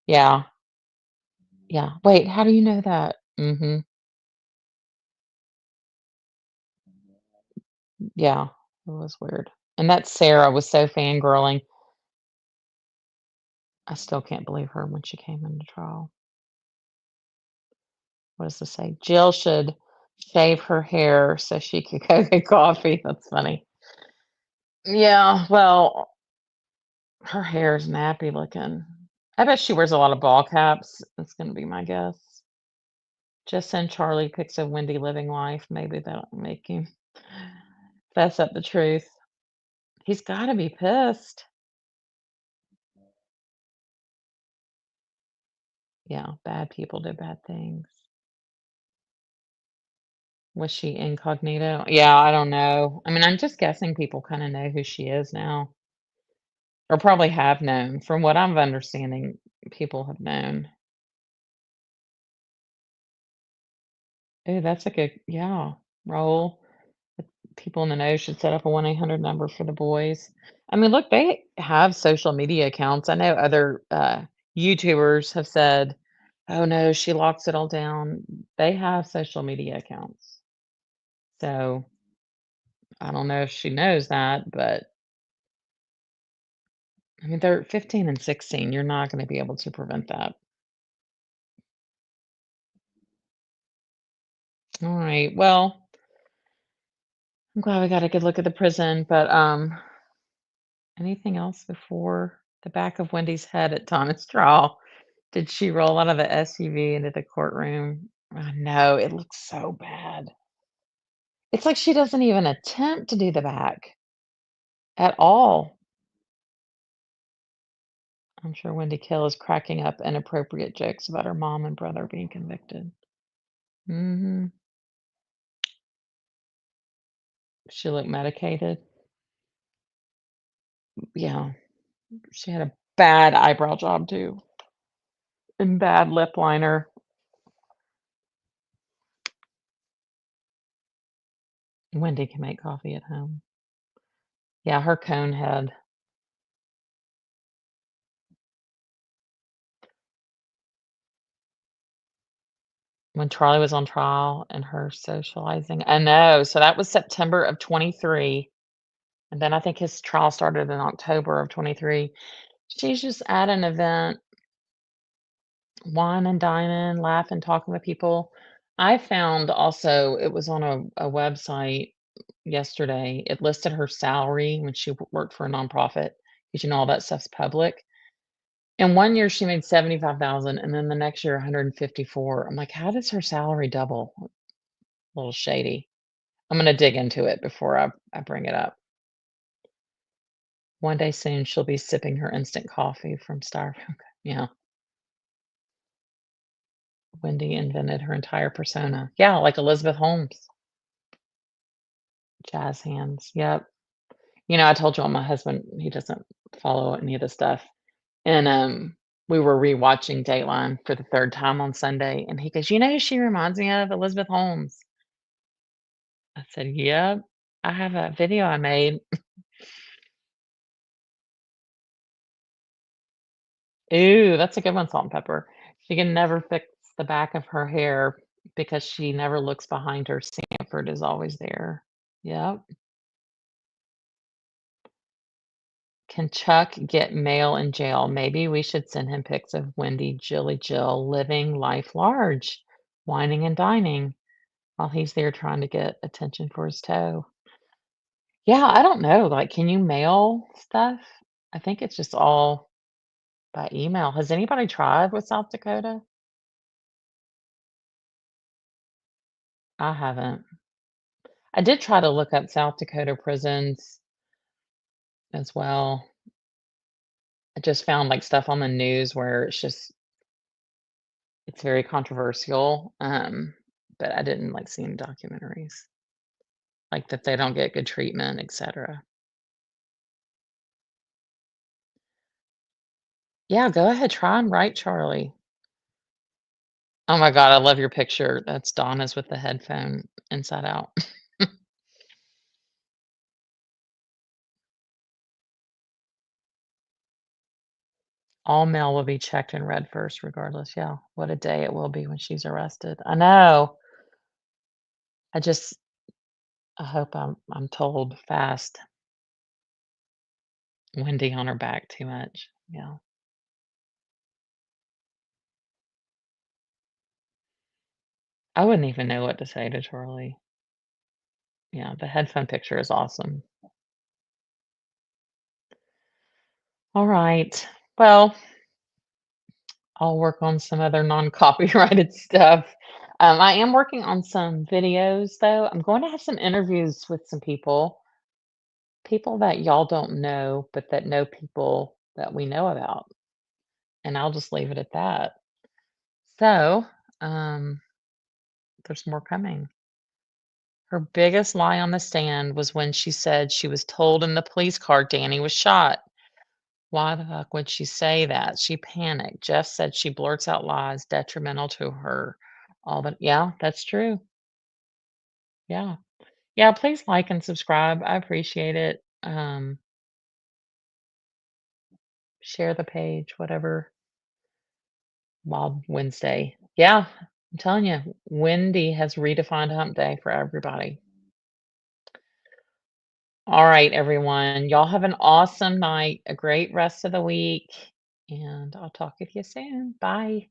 Yeah, yeah. Wait, how do you know that? Mhm. Yeah, it was weird. And that Sarah was so fangirling. I still can't believe her when she came into trial. What does this say? Jill should shave her hair so she could go get coffee. That's funny. Yeah, well, her hair is nappy looking. I bet she wears a lot of ball caps. That's gonna be my guess. Just send Charlie pics of Wendy living life. Maybe that'll make him fess up the truth. He's gotta be pissed. Yeah, bad people do bad things. Was she incognito? Yeah, I don't know. I mean, I'm just guessing people kind of know who she is now, or probably have known. From what I'm understanding, people have known. Oh, that's a good, yeah, Raul. People in the know should set up a 1-800 number for the boys. I mean, look, they have social media accounts. I know other YouTubers have said, "Oh no, she locks it all down." They have social media accounts. So I don't know if she knows that, but I mean, they're 15 and 16. You're not going to be able to prevent that. All right. Well, I'm glad we got a good look at the prison, but anything else before the back of Wendy's head at Donna's trial? Did she roll out of the SUV into the courtroom? I know, it looks so bad. It's like she doesn't even attempt to do the back at all. I'm sure Wendy Kill is cracking up inappropriate jokes about her mom and brother being convicted. Mhm. She looked medicated. Yeah, she had a bad eyebrow job too, and bad lip liner. Wendy can make coffee at home. Yeah, her cone head. When Charlie was on trial and her socializing. I know, so that was September of '23, and then I think his trial started in October of '23. She's just at an event, wine and dining, laughing, talking with people. I found also it was on a website yesterday. It listed her salary when she worked for a nonprofit, because you know all that stuff's public. And one year she made 75,000, and then the next year 154. I'm like, how does her salary double? A little shady. I'm gonna dig into it before I bring it up. One day soon, she'll be sipping her instant coffee from Starbucks. Yeah, Wendy invented her entire persona. Yeah, like Elizabeth Holmes. Jazz hands. Yep. You know, I told you my husband, he doesn't follow any of this stuff. And we were rewatching Dateline for the third time on Sunday, and he goes, "You know who she reminds me of? Elizabeth Holmes." I said, "Yep. I have a video I made." Ooh, that's a good one, salt and pepper. She can never fix the back of her hair because she never looks behind her. Sanford is always there. Yep. Can Chuck get mail in jail? Maybe we should send him pics of Wendy Jilly Jill living life large, whining and dining while he's there trying to get attention for his toe. Yeah, I don't know. Like, can you mail stuff? I think it's just all by email. Has anybody tried with South Dakota? I haven't. I did try to look up South Dakota prisons as well. I just found like stuff on the news where it's very controversial. But I didn't like see any documentaries like that they don't get good treatment, etc. Yeah, go ahead, try and write Charlie. Oh my God, I love your picture. That's Donna's with the headphone inside out. All mail will be checked and read first, regardless. Yeah, what a day it will be when she's arrested. I know. I just I hope I'm told fast. Wendy on her back too much. Yeah. I wouldn't even know what to say to Charlie. Yeah, the headphone picture is awesome. All right. Well, I'll work on some other non-copyrighted stuff. I am working on some videos though. I'm going to have some interviews with some people that y'all don't know, but that know people that we know about. And I'll just leave it at that. So, um, there's more coming. Her biggest lie on the stand was when she said she was told in the police car Danny was shot. Why the fuck would she say that? She panicked. Jeff said she blurts out lies detrimental to her. All the yeah, that's true. Yeah. Yeah, please like and subscribe. I appreciate it. Share the page, whatever. Bob Wednesday. Yeah, I'm telling you, Wendy has redefined hump day for everybody. All right, everyone. Y'all have an awesome night, a great rest of the week, and I'll talk with you soon. Bye.